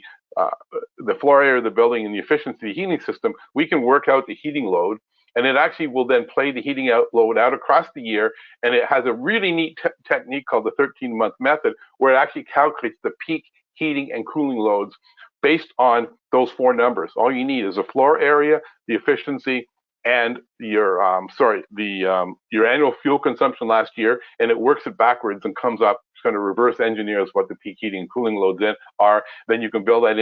floor area of the building and the efficiency of the heating system, we can work out the heating load, and it actually will then play the heating load out across the year, and it has a really neat technique called the 13-month method, where it actually calculates the peak heating and cooling loads based on those four numbers. All you need is a floor area, the efficiency, and your your annual fuel consumption last year, and it works it backwards and comes up. It's going to reverse engineers what the peak heating and cooling loads are. Then you can build that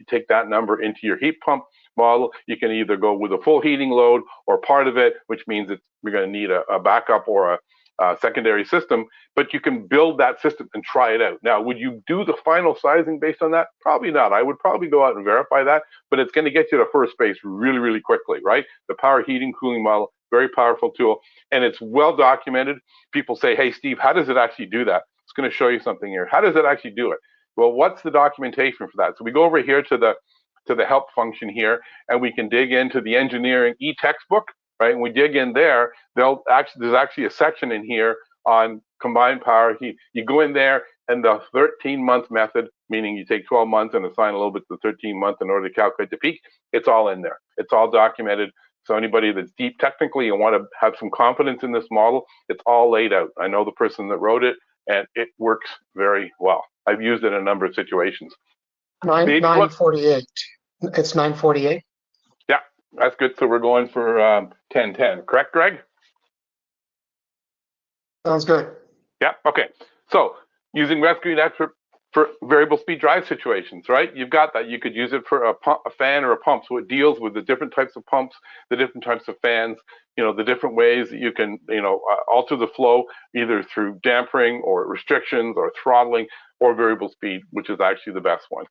take that number into your heat pump model. You can either go with a full heating load or part of it, which means we're going to need a backup or a secondary system, but you can build that system and try it out. Now, would you do the final sizing based on that? Probably not. I would probably go out and verify that, but it's going to get you to first base really, really quickly, right? The power heating cooling model, very powerful tool, and it's well documented. People say, hey, Steve, how does it actually do that? It's going to show you something here. How does it actually do it? Well, what's the documentation for that? So we go over here to the help function here, and we can dig into the engineering e-textbook, right? And we dig in there, there's actually a section in here on combined power heat. You go in there, and the 13-month method, meaning you take 12 months and assign a little bit to the 13-month in order to calculate the peak, it's all in there. It's all documented. So anybody that's deep technically and want to have some confidence in this model, it's all laid out. I know the person that wrote it, and it works very well. I've used it in a number of situations. 948. It's 948. Yeah, that's good. So we're going for 1010, correct, Greg? Sounds good. Yeah, okay. So using RETScreen for variable speed drive situations, right? You've got that. You could use it for a fan or a pump. So it deals with the different types of pumps, the different types of fans, the different ways that you can, alter the flow, either through dampering or restrictions or throttling or variable speed, which is actually the best one.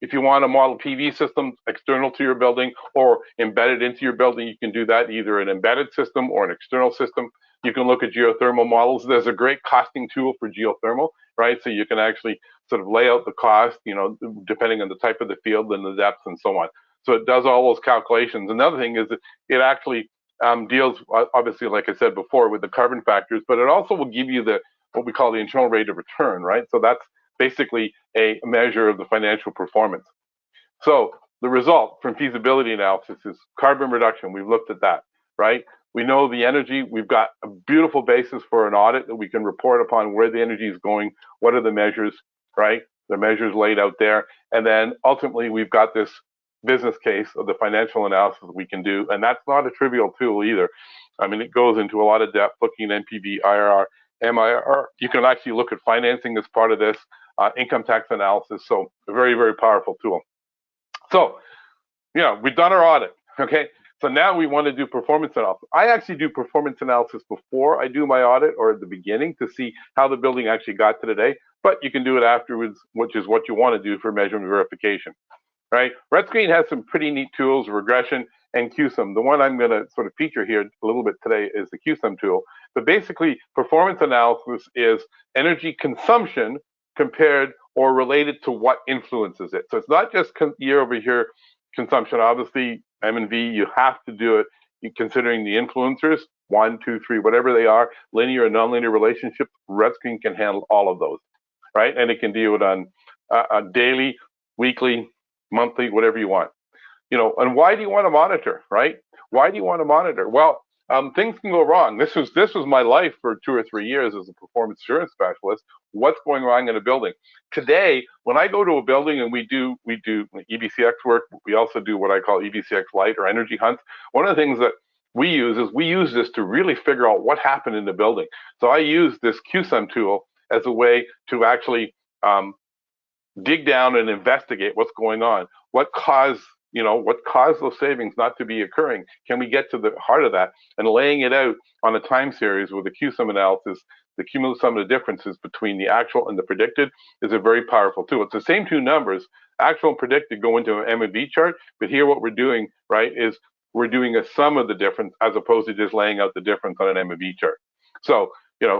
If you want to model PV systems external to your building or embedded into your building, you can do that, either an embedded system or an external system. You can look at geothermal models. There's a great costing tool for geothermal, right? So you can actually sort of lay out the cost, depending on the type of the field and the depth and so on. So it does all those calculations. Another thing is that it actually deals, obviously, like I said before, with the carbon factors, but it also will give you what we call the internal rate of return, right? So that's basically a measure of the financial performance. So the result from feasibility analysis is carbon reduction. We've looked at that, right? We know the energy. We've got a beautiful basis for an audit that we can report upon where the energy is going, what are the measures, right? The measures laid out there. And then ultimately, we've got this business case of the financial analysis that we can do. And that's not a trivial tool either. I mean, it goes into a lot of depth, looking at NPV, IRR, MIR. You can actually look at financing as part of this, income tax analysis. So a very, very powerful tool. So, we've done our audit, okay? So now we want to do performance analysis. I actually do performance analysis before I do my audit or at the beginning to see how the building actually got to today, but you can do it afterwards, which is what you want to do for measurement verification, right? RETScreen has some pretty neat tools, regression, and QSUM. The one I'm going to sort of feature here a little bit today is the QSUM tool. But basically, performance analysis is energy consumption compared or related to what influences it. So it's not just year-over-year consumption. Obviously, M&V, you have to do it considering the influencers, 1, 2, 3, whatever they are, linear and nonlinear relationships. RETScreen can handle all of those, right? And it can deal with on daily, weekly, monthly, whatever you want. And why do you want to monitor, right? Why do you want to monitor? Well, things can go wrong. This was my life for 2 or 3 years as a performance assurance specialist. What's going wrong in a building? Today, when I go to a building and we do EBCX work, we also do what I call EBCX Light or energy hunts. One of the things that we use this to really figure out what happened in the building. So I use this QSUM tool as a way to actually dig down and investigate what's going on. What caused those savings not to be occurring? Can we get to the heart of that? And laying it out on a time series with a QSUM analysis, the cumulative sum of the differences between the actual and the predicted is a very powerful tool. It's the same two numbers, actual and predicted, go into an M&V chart, but here what we're doing, right, is we're doing a sum of the difference as opposed to just laying out the difference on an M&V chart. So,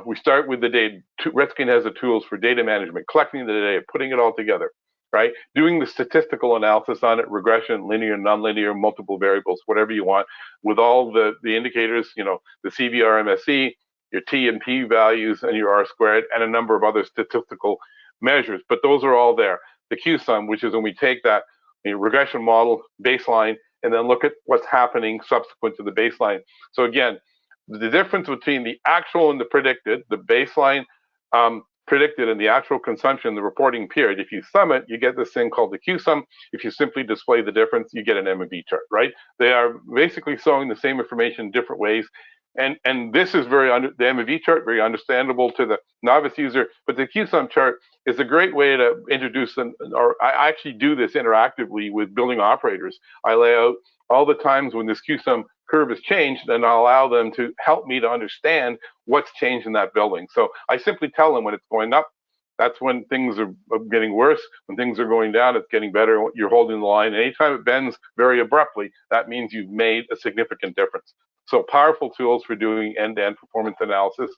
we start with the data. RETScreen has the tools for data management, collecting the data, putting it all together, right? Doing the statistical analysis on it, regression, linear, nonlinear, multiple variables, whatever you want, with all the indicators, the CVR, MSE, your T and P values, and your R squared, and a number of other statistical measures. But those are all there. The QSUM, which is when we take that regression model baseline and then look at what's happening subsequent to the baseline. So again, the difference between the actual and the predicted, the baseline predicted and the actual consumption, the reporting period, if you sum it, you get this thing called the QSUM. If you simply display the difference, you get an M&V chart, right? They are basically showing the same information in different ways. And this is the M&V chart, very understandable to the novice user, but the QSUM chart is a great way to introduce them, or I actually do this interactively with building operators. I lay out all the times when this QSUM curve has changed, and I'll allow them to help me to understand what's changed in that building. So I simply tell them when it's going up, that's when things are getting worse. When things are going down, it's getting better. You're holding the line. Anytime it bends very abruptly, that means you've made a significant difference. So powerful tools for doing end-to-end performance analysis,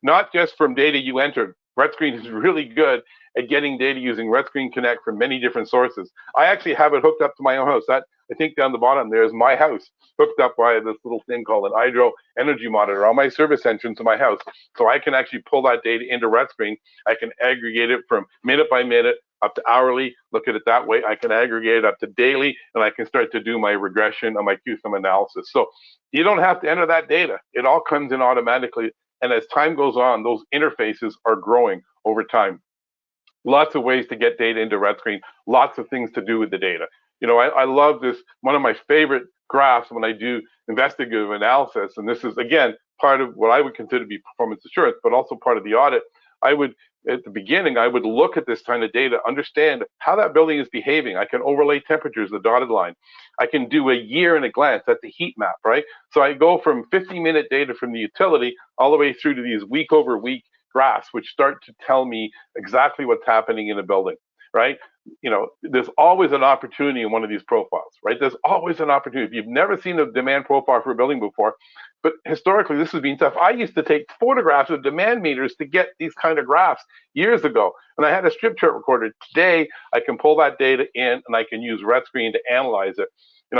not just from data you entered. RETScreen is really good at getting data using RETScreen Connect from many different sources. I actually have it hooked up to my own house. That, I think down the bottom there is my house, hooked up by this little thing called an hydro energy monitor on my service entrance to my house. So I can actually pull that data into RETScreen. I can aggregate it from minute by minute up to hourly, look at it that way. I can aggregate it up to daily, and I can start to do my regression on my QSUM analysis. So you don't have to enter that data. It all comes in automatically. And as time goes on, those interfaces are growing over time. Lots of ways to get data into RETScreen, lots of things to do with the data. I love this. One of my favorite graphs when I do investigative analysis, and this is, again, part of what I would consider to be performance assurance, but also part of the audit. At the beginning, I would look at this kind of data, understand how that building is behaving. I can overlay temperatures, the dotted line. I can do a year in a glance. That's a heat map, right? So I go from 50-minute data from the utility all the way through to these week-over-week graphs, which start to tell me exactly what's happening in a building, right? There's always an opportunity in one of these profiles, right? There's always an opportunity. If you've never seen a demand profile for a building before, but historically this has been tough. I used to take photographs of demand meters to get these kind of graphs years ago, and I had a strip chart recorder. Today, I can pull that data in and I can use RETScreen to analyze it.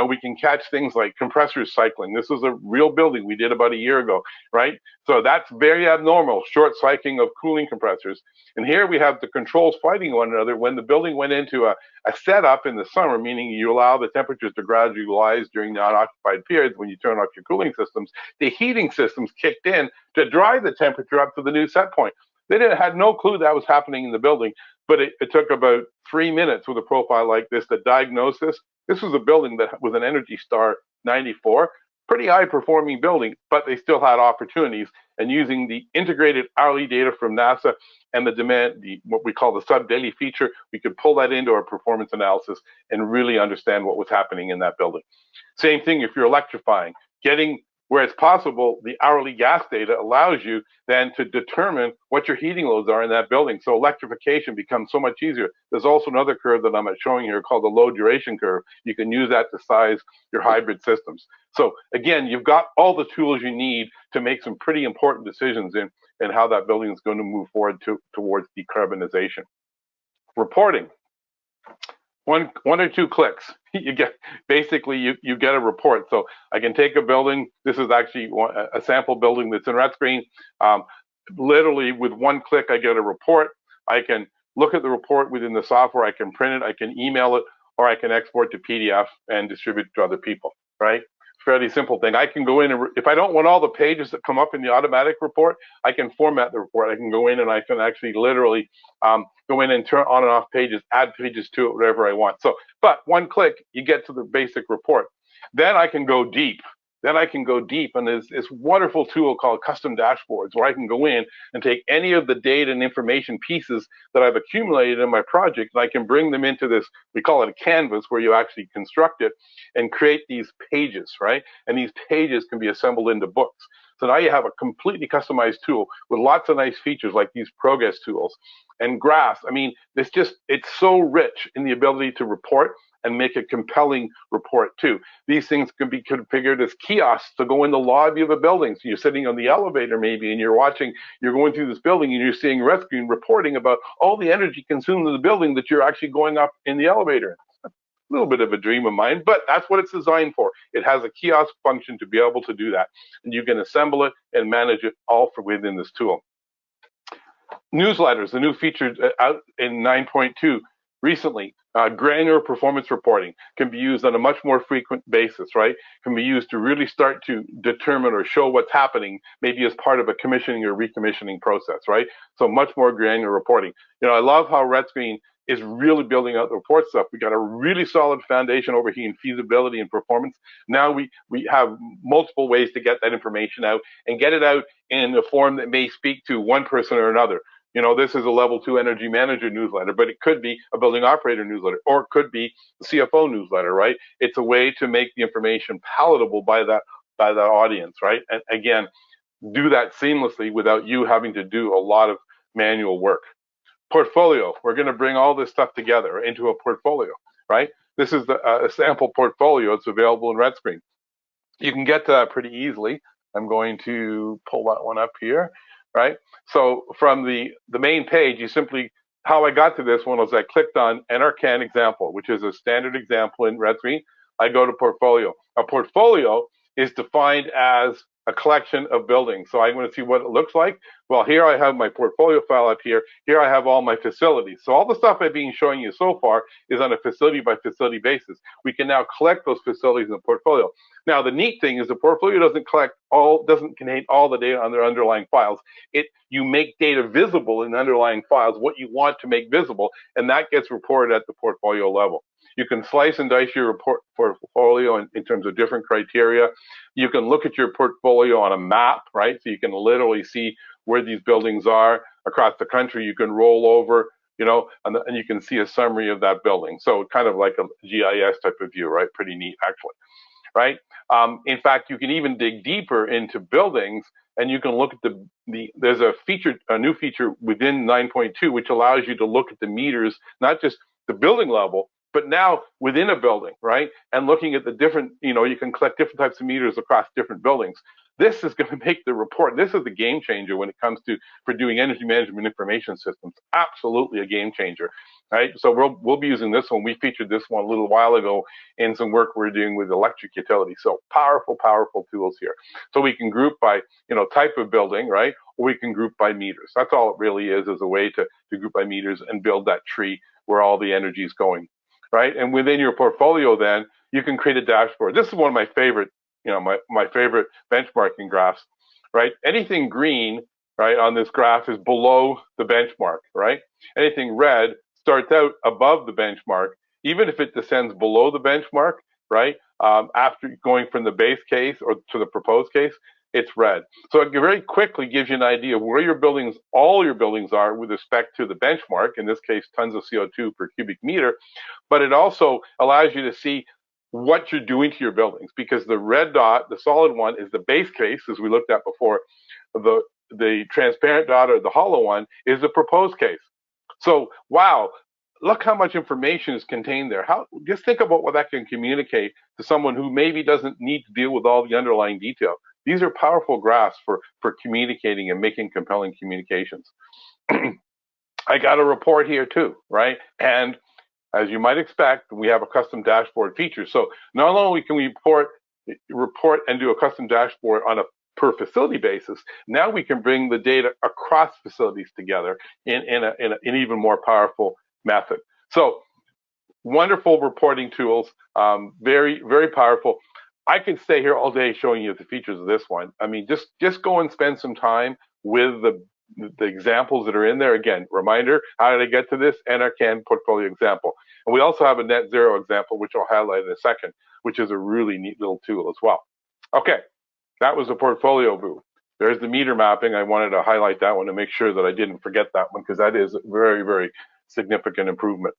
We can catch things like compressors cycling. This was a real building we did about a year ago, right? So that's very abnormal, short cycling of cooling compressors. And here we have the controls fighting one another. When the building went into a setup in the summer, meaning you allow the temperatures to gradually rise during the unoccupied periods when you turn off your cooling systems, the heating systems kicked in to drive the temperature up to the new set point. They had no clue that was happening in the building, but it took about 3 minutes with a profile like this to diagnose this. This was a building that was an Energy Star 94, pretty high performing building, but they still had opportunities. And using the integrated hourly data from NASA and the demand, what we call the sub-daily feature, we could pull that into our performance analysis and really understand what was happening in that building. Same thing if you're electrifying, getting Where it's possible, the hourly gas data allows you then to determine what your heating loads are in that building. So electrification becomes so much easier. There's also another curve that I'm showing here called the load duration curve. You can use that to size your hybrid systems. So again, you've got all the tools you need to make some pretty important decisions in how that building is going to move forward towards decarbonization. Reporting. One or two clicks, you get basically you get a report. So I can take a building. This is actually a sample building that's in RETScreen. Literally with one click, I get a report. I can look at the report within the software. I can print it. I can email it, or I can export to PDF and distribute it to other people. Right? Fairly simple thing. I can go in and if I don't want all the pages that come up in the automatic report, I can format the report. I can go in and I can actually literally go in and turn on and off pages, add pages to it, whatever I want. So, but one click, you get to the basic report. Then I can go deep. And there's this wonderful tool called custom dashboards where I can go in and take any of the data and information pieces that I've accumulated in my project, and I can bring them into this, we call it a canvas, where you actually construct it and create these pages, right? And these pages can be assembled into books. So now you have a completely customized tool with lots of nice features like these progress tools and graphs. I mean, it's so rich in the ability to report and make a compelling report too. These things can be configured as kiosks to go in the lobby of a building. So you're sitting on the elevator maybe, and you're going through this building, and you're seeing RETScreen reporting about all the energy consumed in the building that you're actually going up in the elevator. A little bit of a dream of mine, but that's what it's designed for. It has a kiosk function to be able to do that. And you can assemble it and manage it all from within this tool. Newsletters, the new feature out in 9.2 recently. Granular performance reporting can be used on a much more frequent basis, right? Can be used to really start to determine or show what's happening, maybe as part of a commissioning or recommissioning process, right? So much more granular reporting. You know, I love how RETScreen is really building out the report stuff. We got a really solid foundation over here in feasibility and performance. Now we have multiple ways to get that information out and get it out in a form that may speak to one person or another. You know, this is a level 2 energy manager newsletter, but it could be a building operator newsletter, or it could be the CFO newsletter, right? It's a way to make the information palatable by that audience, right? And again, do that seamlessly without you having to do a lot of manual work. Portfolio, we're going to bring all this stuff together into a portfolio, right? This is a sample portfolio. It's available in RETScreen. You can get to that pretty easily. I'm going to pull that one up here, right? So from the main page, you simply, how I got to this one was I clicked on NRCan example, which is a standard example in RETScreen. I go to portfolio. A portfolio is defined as a collection of buildings. So I'm going to see what it looks like. Well, here I have my portfolio file up here. Here I have all my facilities. So all the stuff I've been showing you so far is on a facility by facility basis. We can now collect those facilities in the portfolio. Now, the neat thing is the portfolio doesn't contain all the data on their underlying files. You make data visible in the underlying files, what you want to make visible, and that gets reported at the portfolio level. You can slice and dice your portfolio in terms of different criteria. You can look at your portfolio on a map, right? So you can literally see where these buildings are across the country. You can roll over, you know, and you can see a summary of that building. So kind of like a GIS type of view, right? Pretty neat, actually, right? In fact, you can even dig deeper into buildings, and you can look at there's a new feature within 9.2, which allows you to look at the meters, not just the building level, but now within a building, right? And looking at the different, you know, you can collect different types of meters across different buildings. This is going to make the report. This is the game changer when it comes for doing energy management information systems. Absolutely a game changer, right? So we'll be using this one. We featured this one a little while ago in some work we're doing with electric utility. So powerful tools here. So we can group by, you know, type of building, right? Or we can group by meters. That's all it really is a way to group by meters and build that tree where all the energy is going, right? And within your portfolio, then you can create a dashboard. This is one of my favorite, you know, my favorite benchmarking graphs, right? Anything green, right, on this graph is below the benchmark, right? Anything red starts out above the benchmark, even if it descends below the benchmark, right? After going from the base case or to the proposed case, it's red. So it very quickly gives you an idea of where all your buildings are with respect to the benchmark, in this case, tons of CO2 per cubic meter, but it also allows you to see what you're doing to your buildings, because the red dot, the solid one, is the base case, as we looked at before. The transparent dot, or the hollow one, is the proposed case. So, wow, look how much information is contained there. Just think about what that can communicate to someone who maybe doesn't need to deal with all the underlying detail. These are powerful graphs for communicating and making compelling communications. I got a report here too, right? And as you might expect, we have a custom dashboard feature. So not only can we report and do a custom dashboard on a per facility basis, now we can bring the data across facilities together in an even more powerful method. So wonderful reporting tools, very, very powerful. I could stay here all day showing you the features of this one. I mean, just go and spend some time with the examples that are in there. Again, reminder, how did I get to this? NRCan portfolio example. And we also have a net zero example, which I'll highlight in a second, which is a really neat little tool as well. Okay, that was the portfolio view. There's the meter mapping. I wanted to highlight that one to make sure that I didn't forget that one, because that is a very, very significant improvement.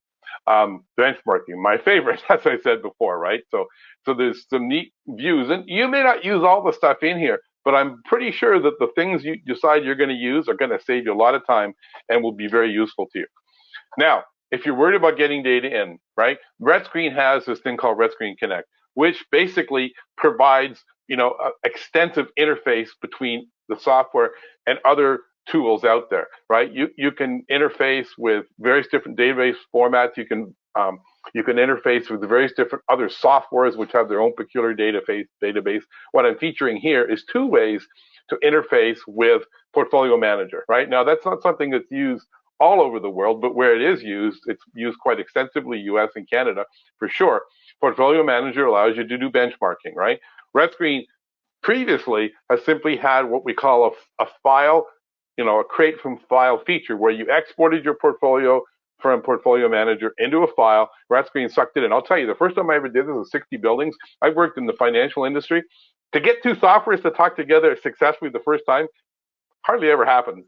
Benchmarking, my favorite, as I said before, right? So there's some neat views, and you may not use all the stuff in here, but I'm pretty sure that the things you decide you're going to use are going to save you a lot of time and will be very useful to you. Now, if you're worried about getting data in, right, RETScreen has this thing called RETScreen Connect, which basically provides, extensive interface between the software and other tools out there, right? You can interface with various different database formats. You can interface with the various different other softwares which have their own peculiar database. What I'm featuring here is 2 ways to interface with Portfolio Manager, right? Now, that's not something that's used all over the world, but where it is used, it's used quite extensively, US and Canada for sure. Portfolio Manager allows you to do benchmarking, right? RETScreen previously has simply had what we call a file, a create from file feature, where you exported your portfolio from Portfolio Manager into a file. RETScreen sucked it in. I'll tell you, the first time I ever did this was 60 buildings. I worked in the financial industry. To get 2 softwares to talk together successfully the first time hardly ever happens.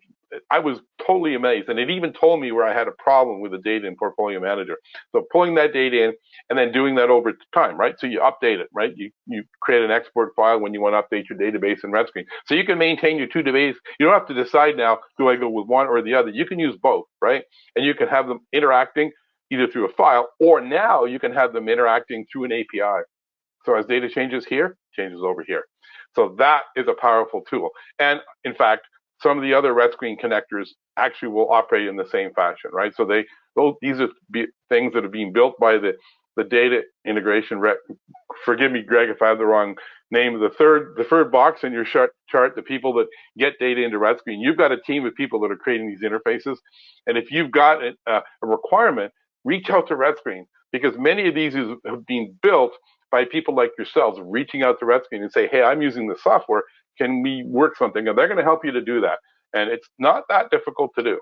I was totally amazed, and it even told me where I had a problem with the data in Portfolio Manager. So pulling that data in and then doing that over time, right? So you update it, right? You create an export file when you want to update your database in RETScreen. So you can maintain your 2 databases. You don't have to decide now, do I go with one or the other? You can use both, right? And you can have them interacting either through a file, or now you can have them interacting through an API. So as data changes here, changes over here. So that is a powerful tool. And in fact, some of the other RETScreen connectors actually will operate in the same fashion, right? So these are things that are being built by the data integration rep. Forgive me, Greg, if I have the wrong name. The third box in your chart, the people that get data into RETScreen, you've got a team of people that are creating these interfaces. And if you've got a requirement, reach out to RETScreen, because many of these have been built by people like yourselves, reaching out to RETScreen and say, hey, I'm using the software. Can we work something? And they're going to help you to do that. And it's not that difficult to do.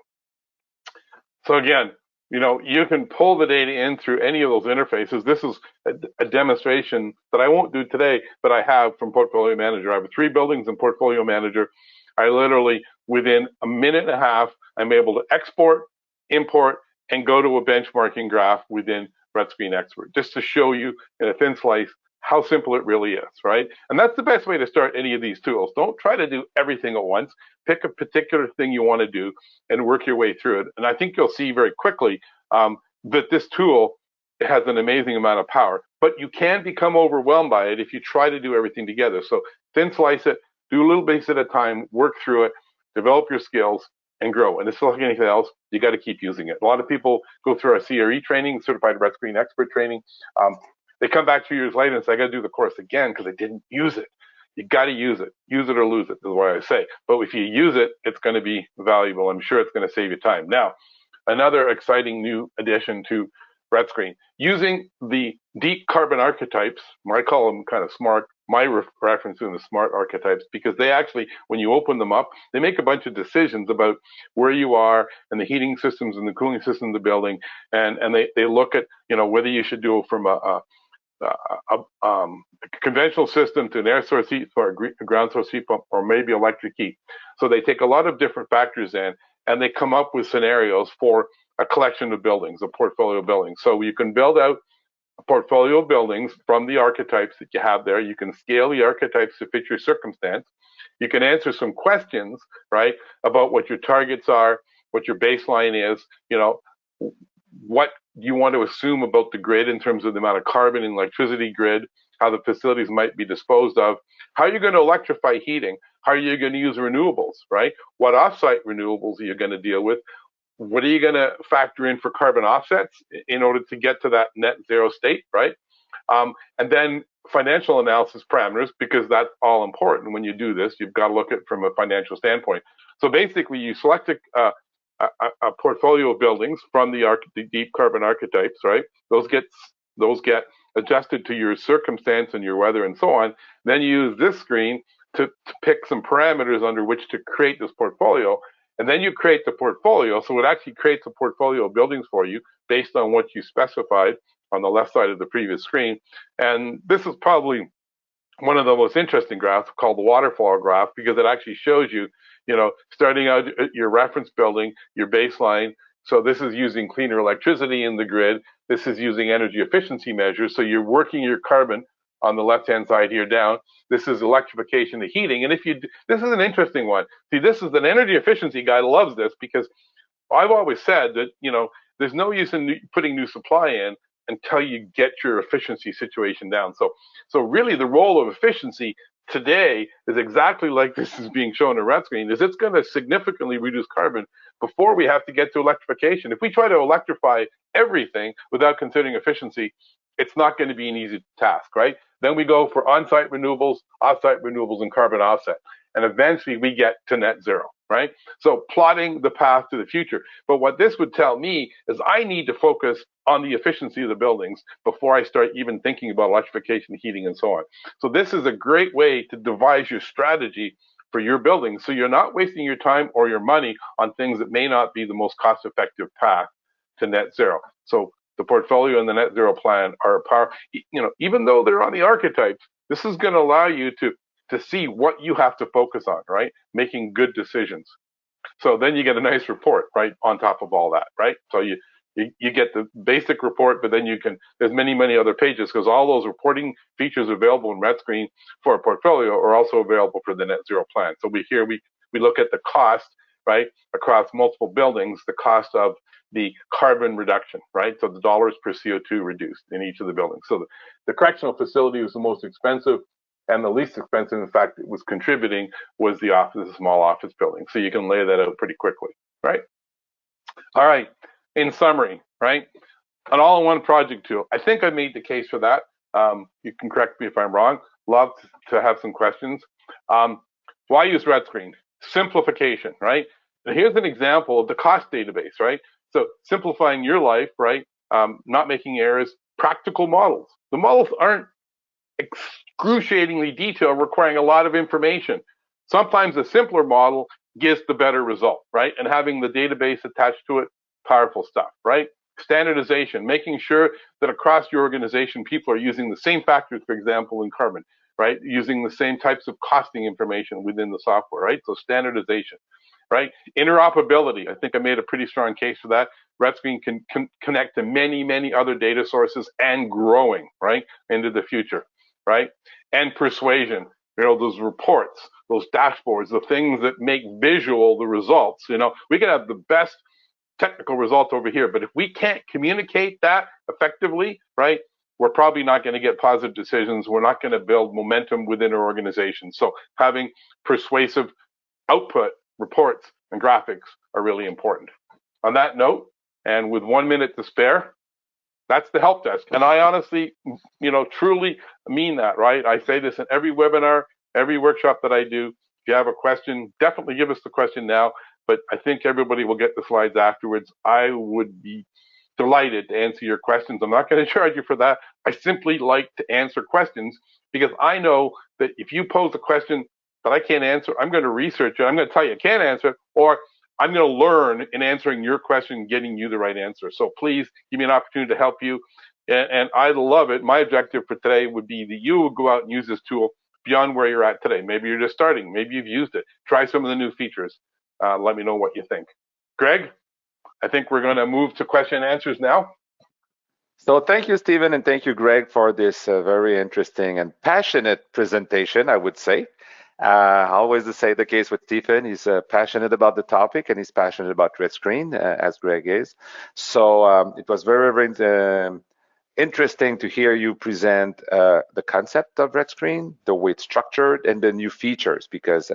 So again, you can pull the data in through any of those interfaces. This is a demonstration that I won't do today, but I have from Portfolio Manager. I have 3 buildings in Portfolio Manager. I literally, within a minute and a half, I'm able to export, import, and go to a benchmarking graph within RETScreen Expert, just to show you in a thin slice how simple it really is, right? And that's the best way to start any of these tools. Don't try to do everything at once. Pick a particular thing you want to do and work your way through it. And I think you'll see very quickly that this tool has an amazing amount of power, but you can become overwhelmed by it if you try to do everything together. So thin slice it, do a little bit at a time, work through it, develop your skills, and grow. And it's like anything else, you got to keep using it. A lot of people go through our CRE training, Certified RETScreen Expert training. They come back 2 years later and say, I got to do the course again because I didn't use it. You got to use it. Use it or lose it is what I say. But if you use it, it's going to be valuable. I'm sure it's going to save you time. Now, another exciting new addition to RETScreen, using the deep carbon archetypes, I call them kind of smart, my reference to them is smart archetypes, because they actually, when you open them up, they make a bunch of decisions about where you are and the heating systems and the cooling system of the building. And they look at, whether you should do it from a conventional system to an air source heat or a ground source heat pump, or maybe electric heat. So they take a lot of different factors in, and they come up with scenarios for a collection of buildings, a portfolio of buildings. So you can build out portfolio of buildings from the archetypes that you have there. You can scale the archetypes to fit your circumstance. You can answer some questions, right, about what your targets are, what your baseline is, what you want to assume about the grid in terms of the amount of carbon and electricity grid, how the facilities might be disposed of, how you're going to electrify heating, how are you going to use renewables, right? What offsite renewables are you going to deal with? What are you going to factor in for carbon offsets in order to get to that net zero state, right? And then financial analysis parameters, because that's all important when you do this. You've got to look at it from a financial standpoint. So basically, you select a portfolio of buildings from the deep carbon archetypes, right? Those get adjusted to your circumstance and your weather and so on. Then you use this screen to pick some parameters under which to create this portfolio. And then you create the portfolio. So it actually creates a portfolio of buildings for you based on what you specified on the left side of the previous screen. And this is probably one of the most interesting graphs, called the waterfall graph, because it actually shows you, starting out at your reference building, your baseline. So this is using cleaner electricity in the grid. This is using energy efficiency measures. So you're working your carbon on the left-hand side here down. This is electrification of heating. And this is an interesting one. See, this is an energy efficiency guy loves this, because I've always said that, there's no use in putting new supply in until you get your efficiency situation down. So really the role of efficiency today is exactly like this is being shown in RETScreen, is it's going to significantly reduce carbon before we have to get to electrification. If we try to electrify everything without considering efficiency, it's not going to be an easy task, right? Then we go for on-site renewables, off-site renewables, and carbon offset. And eventually we get to net zero, right? So plotting the path to the future. But what this would tell me is I need to focus on the efficiency of the buildings before I start even thinking about electrification, heating, and so on. So this is a great way to devise your strategy for your buildings, so you're not wasting your time or your money on things that may not be the most cost-effective path to net zero. So the portfolio and the net zero plan are a power, even though they're on the archetypes, this is going to allow you to see what you have to focus on, right? Making good decisions. So then you get a nice report, right, on top of all that, right? So you get the basic report, but then there's many other pages, because all those reporting features available in RETScreen for a portfolio are also available for the net zero plan. So we look at the cost, right, across multiple buildings, the cost of the carbon reduction, right? So the dollars per CO2 reduced in each of the buildings. So the correctional facility was the most expensive, and the least expensive, in fact, it was contributing, was the small office building. So you can lay that out pretty quickly, right? All right, in summary, right? An all-in-one project tool. I think I made the case for that. You can correct me if I'm wrong. Love to have some questions. Why use RETScreen? Simplification, right? And here's an example of the cost database, right? So simplifying your life, right? Not making errors, practical models. The models aren't excruciatingly detailed, requiring a lot of information. Sometimes a simpler model gives the better result, right? And having the database attached to it, powerful stuff, right? Standardization, making sure that across your organization, people are using the same factors, for example, in carbon, right? Using the same types of costing information within the software, right? So standardization, right? Interoperability, I think I made a pretty strong case for that. RETScreen can connect to many other data sources and growing, right, into the future, right? And persuasion, those reports, those dashboards, the things that make visual the results. We can have the best technical results over here, but if we can't communicate that effectively, right, we're probably not going to get positive decisions. We're not going to build momentum within our organization. So having persuasive output reports and graphics are really important. On that note, and with 1 minute to spare, that's the help desk. And I honestly, truly mean that, right? I say this in every webinar, every workshop that I do. If you have a question, definitely give us the question now, but I think everybody will get the slides afterwards. I would be delighted to answer your questions. I'm not going to charge you for that. I simply like to answer questions, because I know that if you pose a question that I can't answer, I'm going to research it. I'm going to tell you I can't answer, or I'm going to learn in answering your question, getting you the right answer. So please give me an opportunity to help you. And I love it. My objective for today would be that you will go out and use this tool beyond where you're at today. Maybe you're just starting. Maybe you've used it. Try some of the new features. Let me know what you think. Greg, I think we're going to move to question and answers now. So thank you, Stephen, and thank you, Greg, for this very interesting and passionate presentation, I would say. Always to say the case with Stephen. He's passionate about the topic and he's passionate about RETScreen, as Greg is. So it was very, very interesting to hear you present the concept of RETScreen, the way it's structured, and the new features, because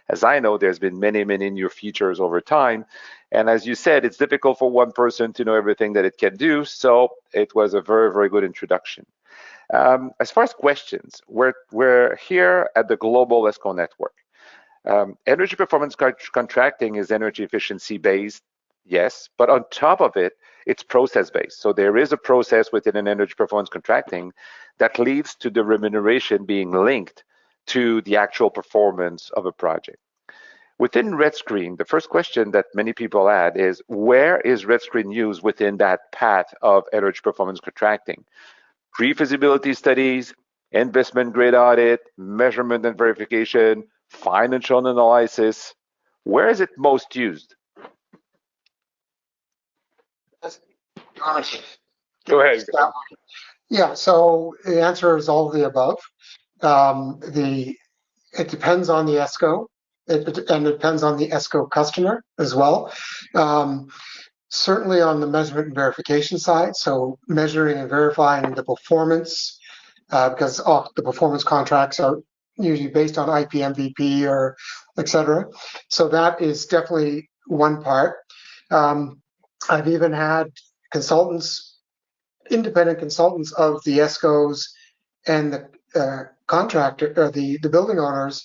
as I know, there's been many, many new features over time. And as you said, it's difficult for one person to know everything that it can do. So it was a very, very good introduction. As far as questions, we're here at the Global ESCO Network. Energy performance contracting is energy efficiency based, yes, but on top of it, it's process based. So there is a process within an energy performance contracting that leads to the remuneration being linked to the actual performance of a project. Within RETScreen, the first question that many people had is, where is RETScreen used within that path of energy performance contracting? Pre-feasibility studies, investment grade audit, measurement and verification, financial analysis. Where is it most used? Go ahead. Yeah, so the answer is all of the above. It depends on the ESCO, and it depends on the ESCO customer as well. Certainly on the measurement and verification side, so measuring and verifying the performance, because the performance contracts are usually based on IPMVP or et cetera. So that is definitely one part. I've even had consultants, independent consultants of the ESCOs and the contractor or the building owners,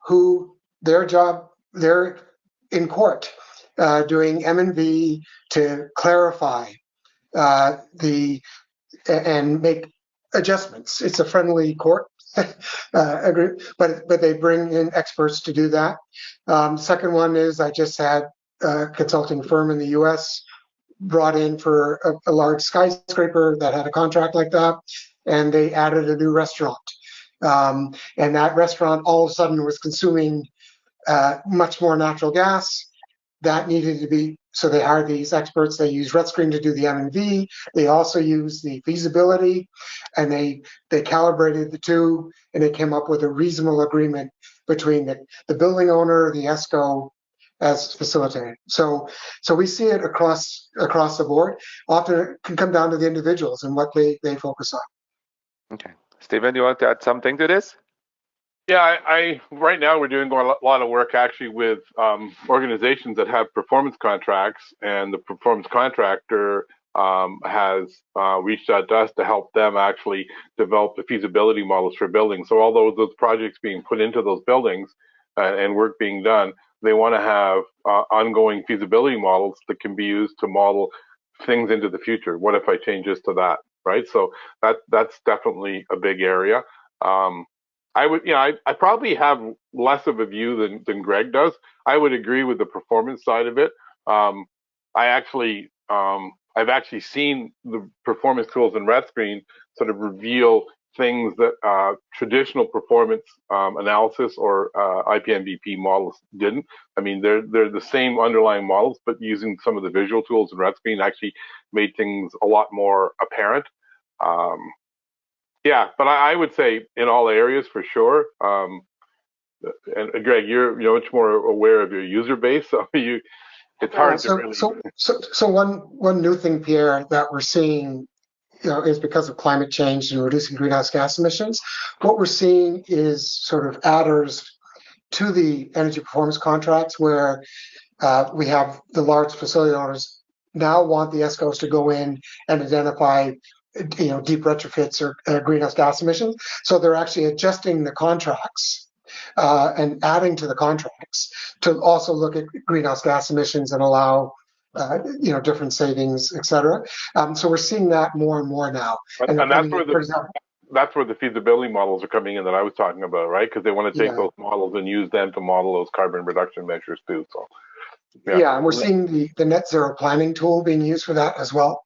who their job, they're in court doing M&V to clarify and make adjustments. It's a friendly court agreement, but they bring in experts to do that. Second one is, I just had a consulting firm in the US brought in for a large skyscraper that had a contract like that, and they added a new restaurant. And that restaurant all of a sudden was consuming much more natural gas. That needed to be, so they hired these experts. They used RETScreen to do the M&V. They also used the feasibility, and they calibrated the two, and they came up with a reasonable agreement between the building owner, the ESCO, as facilitated. So we see it across the board. Often it can come down to the individuals and what they focus on. Okay, Stephen, do you want to add something to this? Yeah, I right now we're doing a lot of work actually with organizations that have performance contracts, and the performance contractor has reached out to us to help them actually develop the feasibility models for buildings. So although those projects being put into those buildings and work being done, they want to have ongoing feasibility models that can be used to model things into the future. What if I change this to that, right? So that's definitely a big area. I would, I probably have less of a view than Greg does. I would agree with the performance side of it. I've actually seen the performance tools in RETScreen sort of reveal things that traditional performance analysis or IPMVP models didn't. I mean, they're the same underlying models, but using some of the visual tools in RETScreen actually made things a lot more apparent. Yeah, but I would say in all areas for sure. And Greg, you're much more aware of your user base, so it's hard to really. So one new thing, Pierre, that we're seeing, is because of climate change and reducing greenhouse gas emissions. What we're seeing is sort of adders to the energy performance contracts, where we have the large facility owners now want the ESCOs to go in and identify deep retrofits or greenhouse gas emissions. So they're actually adjusting the contracts and adding to the contracts to also look at greenhouse gas emissions and allow different savings, et cetera. So we're seeing that more and more now. And that's where the feasibility models are coming in that I was talking about, right? Because they want to take those models and use them to model those carbon reduction measures too. So and we're seeing the net zero planning tool being used for that as well.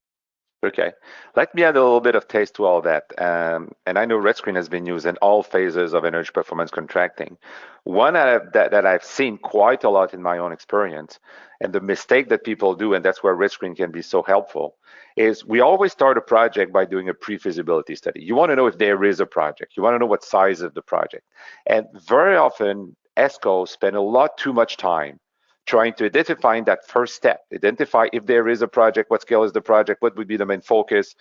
Okay, let me add a little bit of taste to all that. And I know RETScreen has been used in all phases of energy performance contracting. One that I've seen quite a lot in my own experience, and the mistake that people do, and that's where RETScreen can be so helpful, is we always start a project by doing a pre-feasibility study. You want to know if there is a project. You want to know what size of the project. And very often, ESCOs spend a lot too much time trying to identify that first step, identify if there is a project, what scale is the project, what would be the main focus.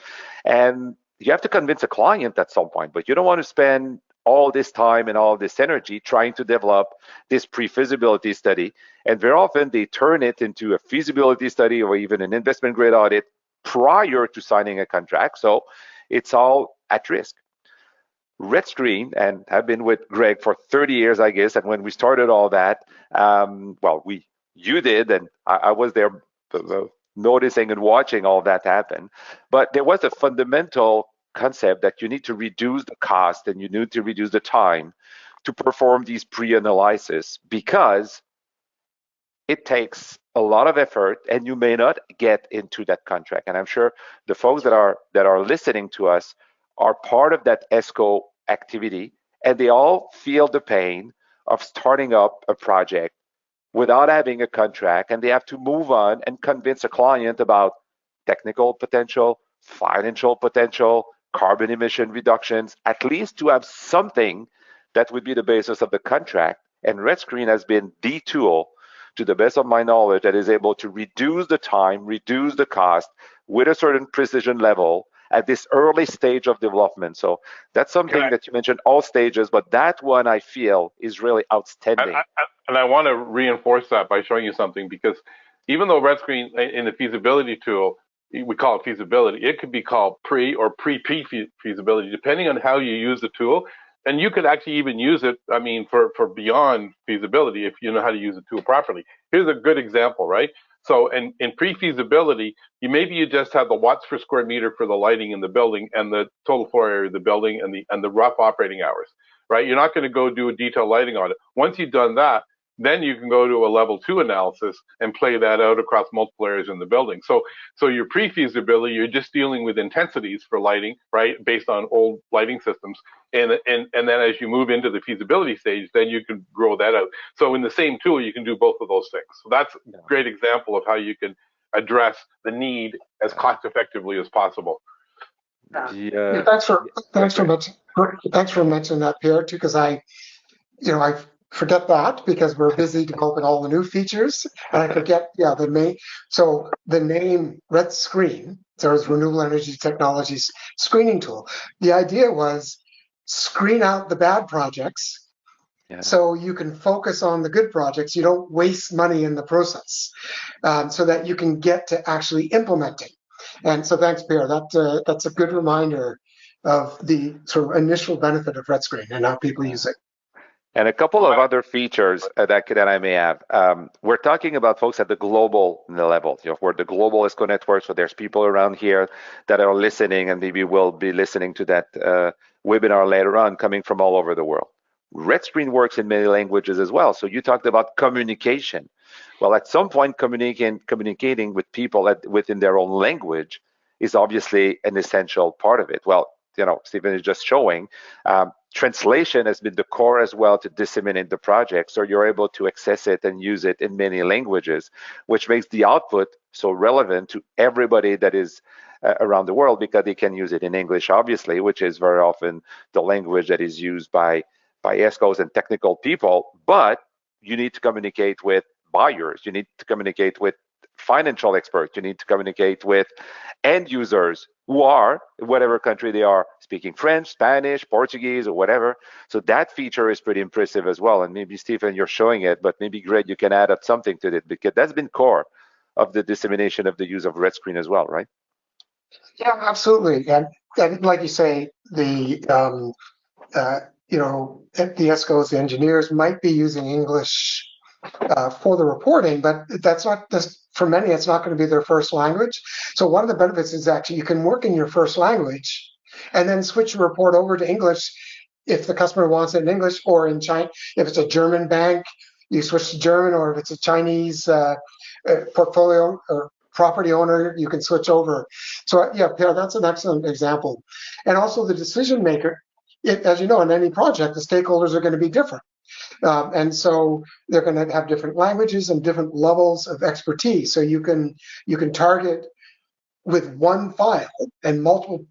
And you have to convince a client at some point, but you don't want to spend all this time and all this energy trying to develop this pre-feasibility study. And very often they turn it into a feasibility study or even an investment grade audit prior to signing a contract. So it's all at risk. RETScreen, and I've been with Greg for 30 years, I guess. And when we started all that, you did, and I was there noticing and watching all that happen. But there was a fundamental concept that you need to reduce the cost and you need to reduce the time to perform these pre-analysis, because it takes a lot of effort and you may not get into that contract. And I'm sure the folks that are listening to us are part of that ESCO activity, and they all feel the pain of starting up a project without having a contract, and they have to move on and convince a client about technical potential, financial potential, carbon emission reductions, at least to have something that would be the basis of the contract. And RETScreen has been the tool, to the best of my knowledge, that is able to reduce the time, reduce the cost with a certain precision level at this early stage of development. So that's something that you mentioned, all stages, but that one I feel is really outstanding. And I want to reinforce that by showing you something, because even though RETScreen in the feasibility tool, we call it feasibility, it could be called pre or pre-feasibility, depending on how you use the tool. And you could actually even use it, I mean, for beyond feasibility if you know how to use the tool properly. Here's a good example, right? So in pre-feasibility, maybe you just have the watts per square meter for the lighting in the building and the total floor area of the building and the rough operating hours, right? You're not going to go do a detailed lighting audit. Once you've done that, then you can go to a level 2 analysis and play that out across multiple areas in the building. So your pre-feasibility, you're just dealing with intensities for lighting, right, based on old lighting systems. And then as you move into the feasibility stage, then you can grow that out. So in the same tool, you can do both of those things. So that's a great example of how you can address the need as cost effectively as possible. Yeah, thanks for mentioning that, Pierre, too, because I forget that because we're busy developing all the new features, and I forget the name. So the name RETScreen, so it's Renewable Energy Technologies Screening Tool. The idea was screen out the bad projects, so you can focus on the good projects. You don't waste money in the process, so that you can get to actually implementing. And so thanks, Pierre. That's a good reminder of the sort of initial benefit of RETScreen and how people use it. And a couple of other features that I may have. We're talking about folks at the global level. We're the global ESCO network, so there's people around here that are listening and maybe will be listening to that webinar later on, coming from all over the world. RETScreen works in many languages as well. So you talked about communication. Well, at some point, communicating with people within their own language is obviously an essential part of it. Well, Stephen is just showing translation has been the core as well to disseminate the project, so you're able to access it and use it in many languages, which makes the output so relevant to everybody that is around the world, because they can use it in English, obviously, which is very often the language that is used by ESCOs and technical people. But you need to communicate with buyers, you need to communicate with financial experts, you need to communicate with end users who are, whatever country they are, speaking French, Spanish, Portuguese, or whatever. So that feature is pretty impressive as well. And maybe, Stephen, you're showing it, but maybe, Greg, you can add up something to it, because that's been core of the dissemination of the use of RETScreen as well, right? Yeah, absolutely. And like you say, the ESCOs, the engineers might be using English for the reporting, but that's not just, for many, it's not going to be their first language. So one of the benefits is actually you can work in your first language and then switch your report over to English if the customer wants it in English, or in China. If it's a German bank, you switch to German, or if it's a Chinese portfolio or property owner, you can switch over. So yeah, Pierre, that's an excellent example. And also the decision maker, as you know, in any project, the stakeholders are going to be different. And so they're going to have different languages and different levels of expertise. So you can target with one file and multiple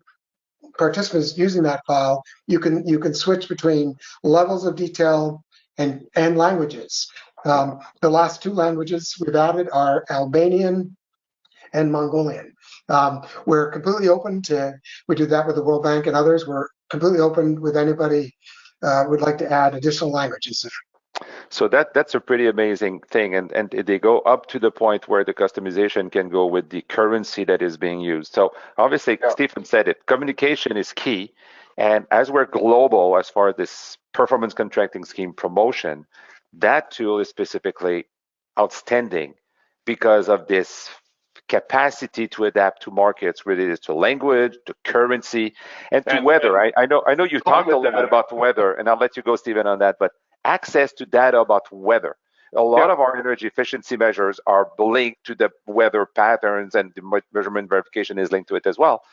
participants using that file. You can switch between levels of detail and languages. The last two languages we've added are Albanian and Mongolian. We're completely open to. We do that with the World Bank and others. We're completely open with anybody would like to add additional languages. So that's a pretty amazing thing, and they go up to the point where the customization can go with the currency that is being used. So obviously, yeah. Stephen said it, communication is key, and as we're global as far as this performance contracting scheme promotion, that tool is specifically outstanding because of this capacity to adapt to markets related to language, to currency, and to weather. I know you talked a little bit about the weather, and I'll let you go, Stephen, on that, but access to data about weather. A lot of our energy efficiency measures are linked to the weather patterns, and the measurement verification is linked to it as well.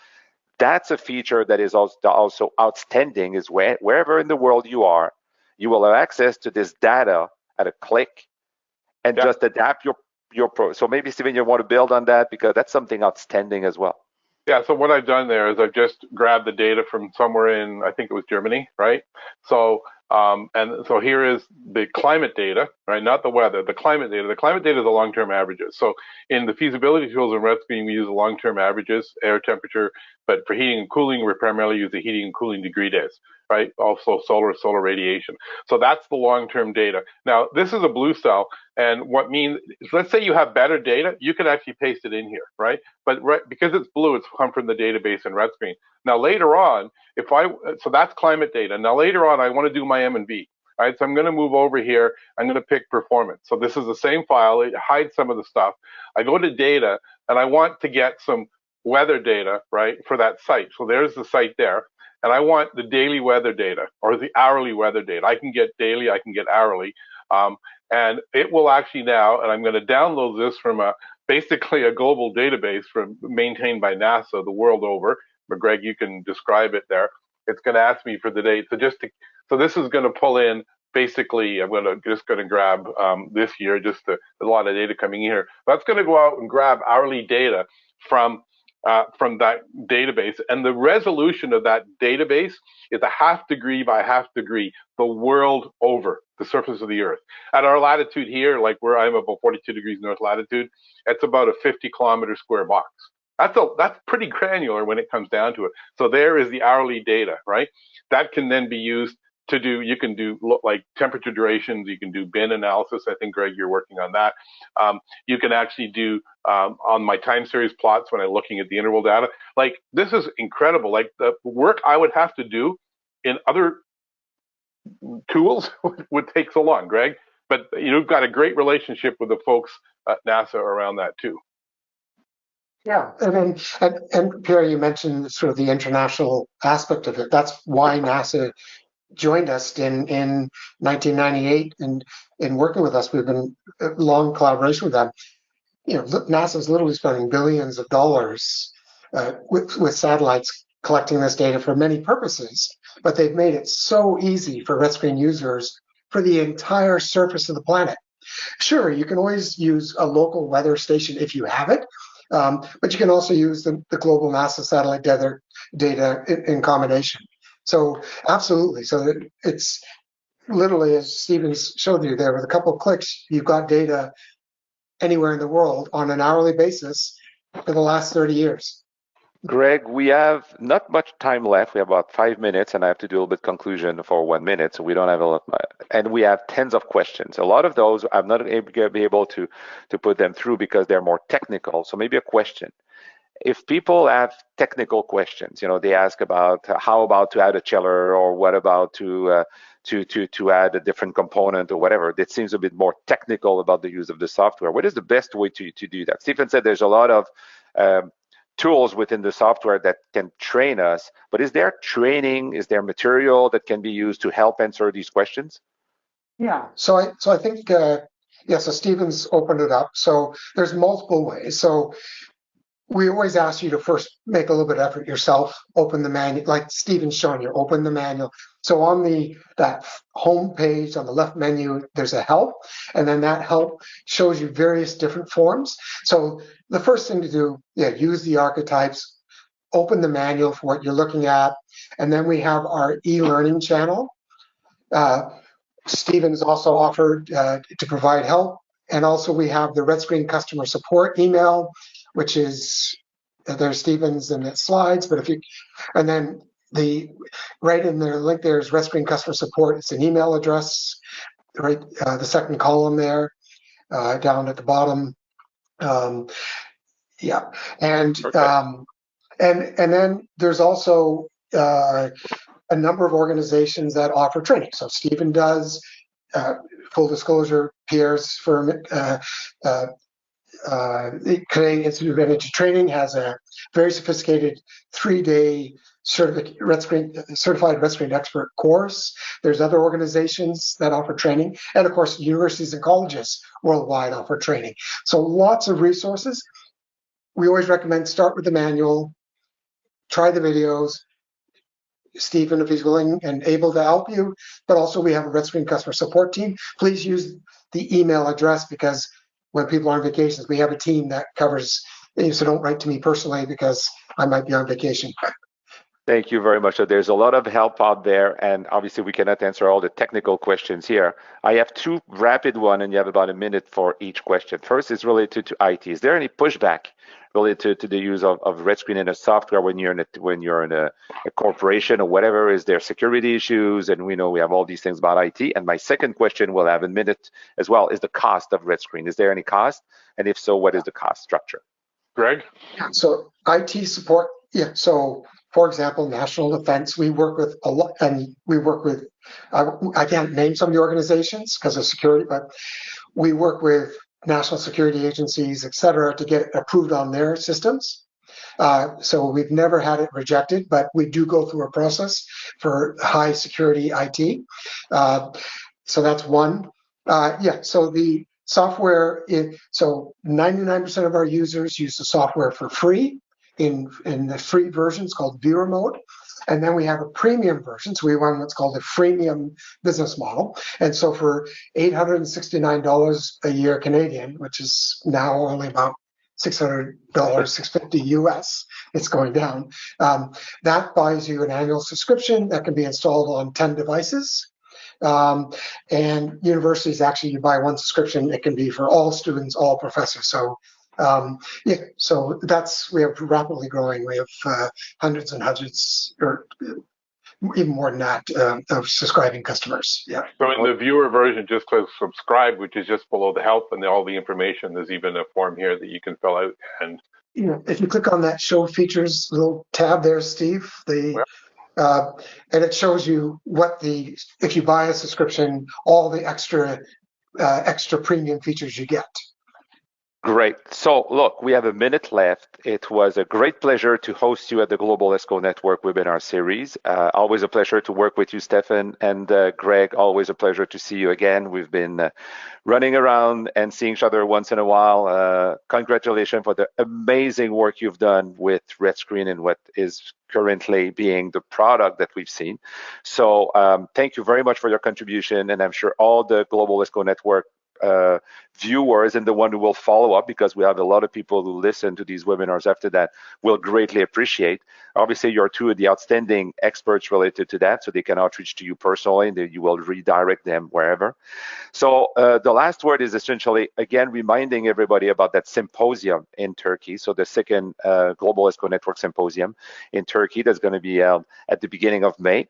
That's a feature that is also outstanding, is wherever in the world you are, you will have access to this data at a click and just adapt your pro. So maybe, Stephen, you want to build on that, because that's something outstanding as well. Yeah, so what I've done there is I've just grabbed the data from somewhere in, I think it was Germany, right? So, and so here is the climate data, right? Not the weather, the climate data. The climate data is the long-term averages. So in the feasibility tools in RETScreen, we use the long-term averages, air temperature, but for heating and cooling, we primarily use the heating and cooling degree days, right? Also solar radiation. So that's the long-term data. Now, this is a blue cell, and what means, let's say you have better data, you can actually paste it in here, right? But because it's blue, it's come from the database in RETScreen. Now later on, so that's climate data. Now later on, I want to do my M&V, right? So I'm going to move over here. I'm going to pick performance. So this is the same file. It hides some of the stuff. I go to data, and I want to get some weather data, right, for that site. So there's the site there. And I want the daily weather data or the hourly weather data. I can get daily, I can get hourly. And it will actually now, and I'm going to download this from basically a global database maintained by NASA the world over. But Greg, you can describe it there. It's going to ask me for the date. So this is going to pull in, basically, I'm just going to grab this year, a lot of data coming in here. That's going to go out and grab hourly data from that database, and the resolution of that database is 1/2 degree by 1/2 degree the world over the surface of the Earth. At our latitude here, like where I'm about 42 degrees north latitude, it's about a 50-kilometer square box. That's pretty granular when it comes down to it. So there is the hourly data, right? That can then be used to do, you can do like temperature durations, you can do bin analysis. I think, Greg, you're working on that. You can actually do on my time series plots when I'm looking at the interval data. Like, this is incredible. Like, the work I would have to do in other tools would take so long, Greg. But you've got a great relationship with the folks at NASA around that too. Yeah, and Pierre, you mentioned sort of the international aspect of it. That's why NASA joined us in 1998 and in working with us. We've been long collaboration with them. NASA's literally spending billions of dollars with satellites collecting this data for many purposes, but they've made it so easy for RETScreen users for the entire surface of the planet. Sure, you can always use a local weather station if you have it, but you can also use the global NASA satellite data in combination. So absolutely. So it's literally, as Stephen showed you there, with a couple of clicks, you've got data anywhere in the world on an hourly basis for the last 30 years. Greg, we have not much time left. We have about 5 minutes, and I have to do a little bit conclusion for 1 minute, so we don't have a lot. And we have tens of questions. A lot of those I'm not able to put them through because they're more technical. So maybe a question. If people have technical questions, they ask about how about to add a chiller, or what about to add a different component or whatever. That seems a bit more technical about the use of the software. What is the best way to do that? Stephen said there's a lot of tools within the software that can train us, but is there training, is there material that can be used to help answer these questions? Yeah, so I think Yeah, so Stephen's opened it up. So there's multiple ways. So we always ask you to first make a little bit of effort yourself, open the manual, like Stephen's showing you, open the manual. So on that home page on the left menu, there's a help, and then that help shows you various different forms. So the first thing to do, yeah, use the archetypes, open the manual for what you're looking at, and then we have our e-learning channel. Stephen's also offered to provide help. And also we have the RETScreen customer support email, which is, there's Stephen's in the slides, but if you, and then right in the link there's RETScreen customer support. It's an email address, right? The second column there, down at the bottom. Yeah, and Okay. and then there's also a number of organizations that offer training. So Stephen does, full disclosure, Pierre's firm, the Canadian Institute of Energy Training has a very sophisticated 3-day certified RETScreen expert course. There's other organizations that offer training, and of course, universities and colleges worldwide offer training. So lots of resources. We always recommend start with the manual, try the videos. Stephen, if he's willing and able to help you, but also we have a RETScreen customer support team. Please use the email address, because when people are on vacations, we have a team that covers, so don't write to me personally because I might be on vacation. Thank you very much. So there's a lot of help out there, and obviously we cannot answer all the technical questions here. I have two rapid ones, and you have about a minute for each question. First is related to IT. Is there any pushback related to the use of RETScreen in a software when you're in a corporation or whatever? Is there security issues? And we know we have all these things about IT. And my second question, we'll have a minute as well, is the cost of RETScreen. Is there any cost? And if so, what is the cost structure? Greg? Yeah, so IT support, yeah, so for example, national defense, we work with a lot, and we work with, I can't name some of the organizations because of security, but we work with national security agencies, et cetera, to get approved on their systems. So we've never had it rejected, but we do go through a process for high security IT. So that's one. Yeah, so the software, so 99% of our users use the software for free in the free versions called viewer mode. And then we have a premium version. So we run what's called a freemium business model. And so for $869 a year Canadian, which is now only about $600, $650 US, it's going down. That buys you an annual subscription that can be installed on 10 devices. And universities, actually, you buy one subscription, it can be for all students, all professors. So yeah, so we have rapidly growing. We have hundreds and hundreds, or even more than that, of subscribing customers. Yeah. So in the viewer version, just click subscribe, which is just below the help and all the information. There's even a form here that you can fill out. And if you click on that show features little tab there, Steve, and it shows you if you buy a subscription, all the extra premium features you get. Great. So look, we have a minute left. It was a great pleasure to host you at the Global ESCO Network webinar series. Always a pleasure to work with you, Stefan, and Greg. Always a pleasure to see you again. We've been running around and seeing each other once in a while. Congratulations for the amazing work you've done with RETScreen and what is currently being the product that we've seen. So thank you very much for your contribution, and I'm sure all the Global ESCO Network viewers and the one who will follow up, because we have a lot of people who listen to these webinars after that, will greatly appreciate. Obviously, you're two of the outstanding experts related to that, so they can outreach to you personally, and you will redirect them wherever. So the last word is essentially, again, reminding everybody about that symposium in Turkey. So the second Global ESCO Network Symposium in Turkey that's going to be held at the beginning of May.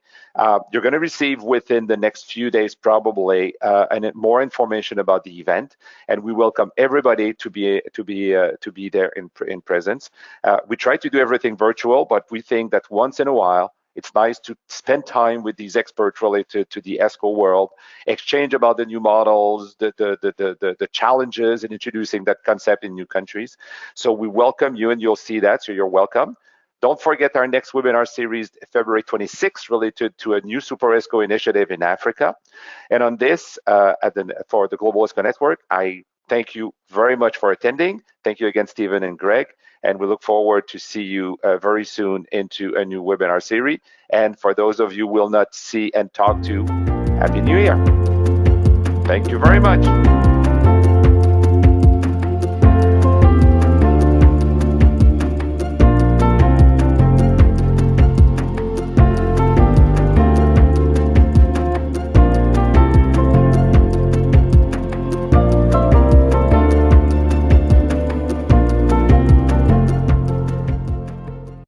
You're going to receive within the next few days probably more information about the event, and we welcome everybody to be there in presence. We try to do everything virtual, but we think that once in a while it's nice to spend time with these experts related to the ESCO world, exchange about the new models, the challenges in introducing that concept in new countries. So we welcome you, and you'll see that, so you're welcome. Don't forget our next webinar series, February 26th, related to a new Super ESCO initiative in Africa. And on this, for the Global ESCO Network, I thank you very much for attending. Thank you again, Stephen and Greg. And we look forward to see you very soon into a new webinar series. And for those of you we'll not see and talk to, Happy New Year. Thank you very much.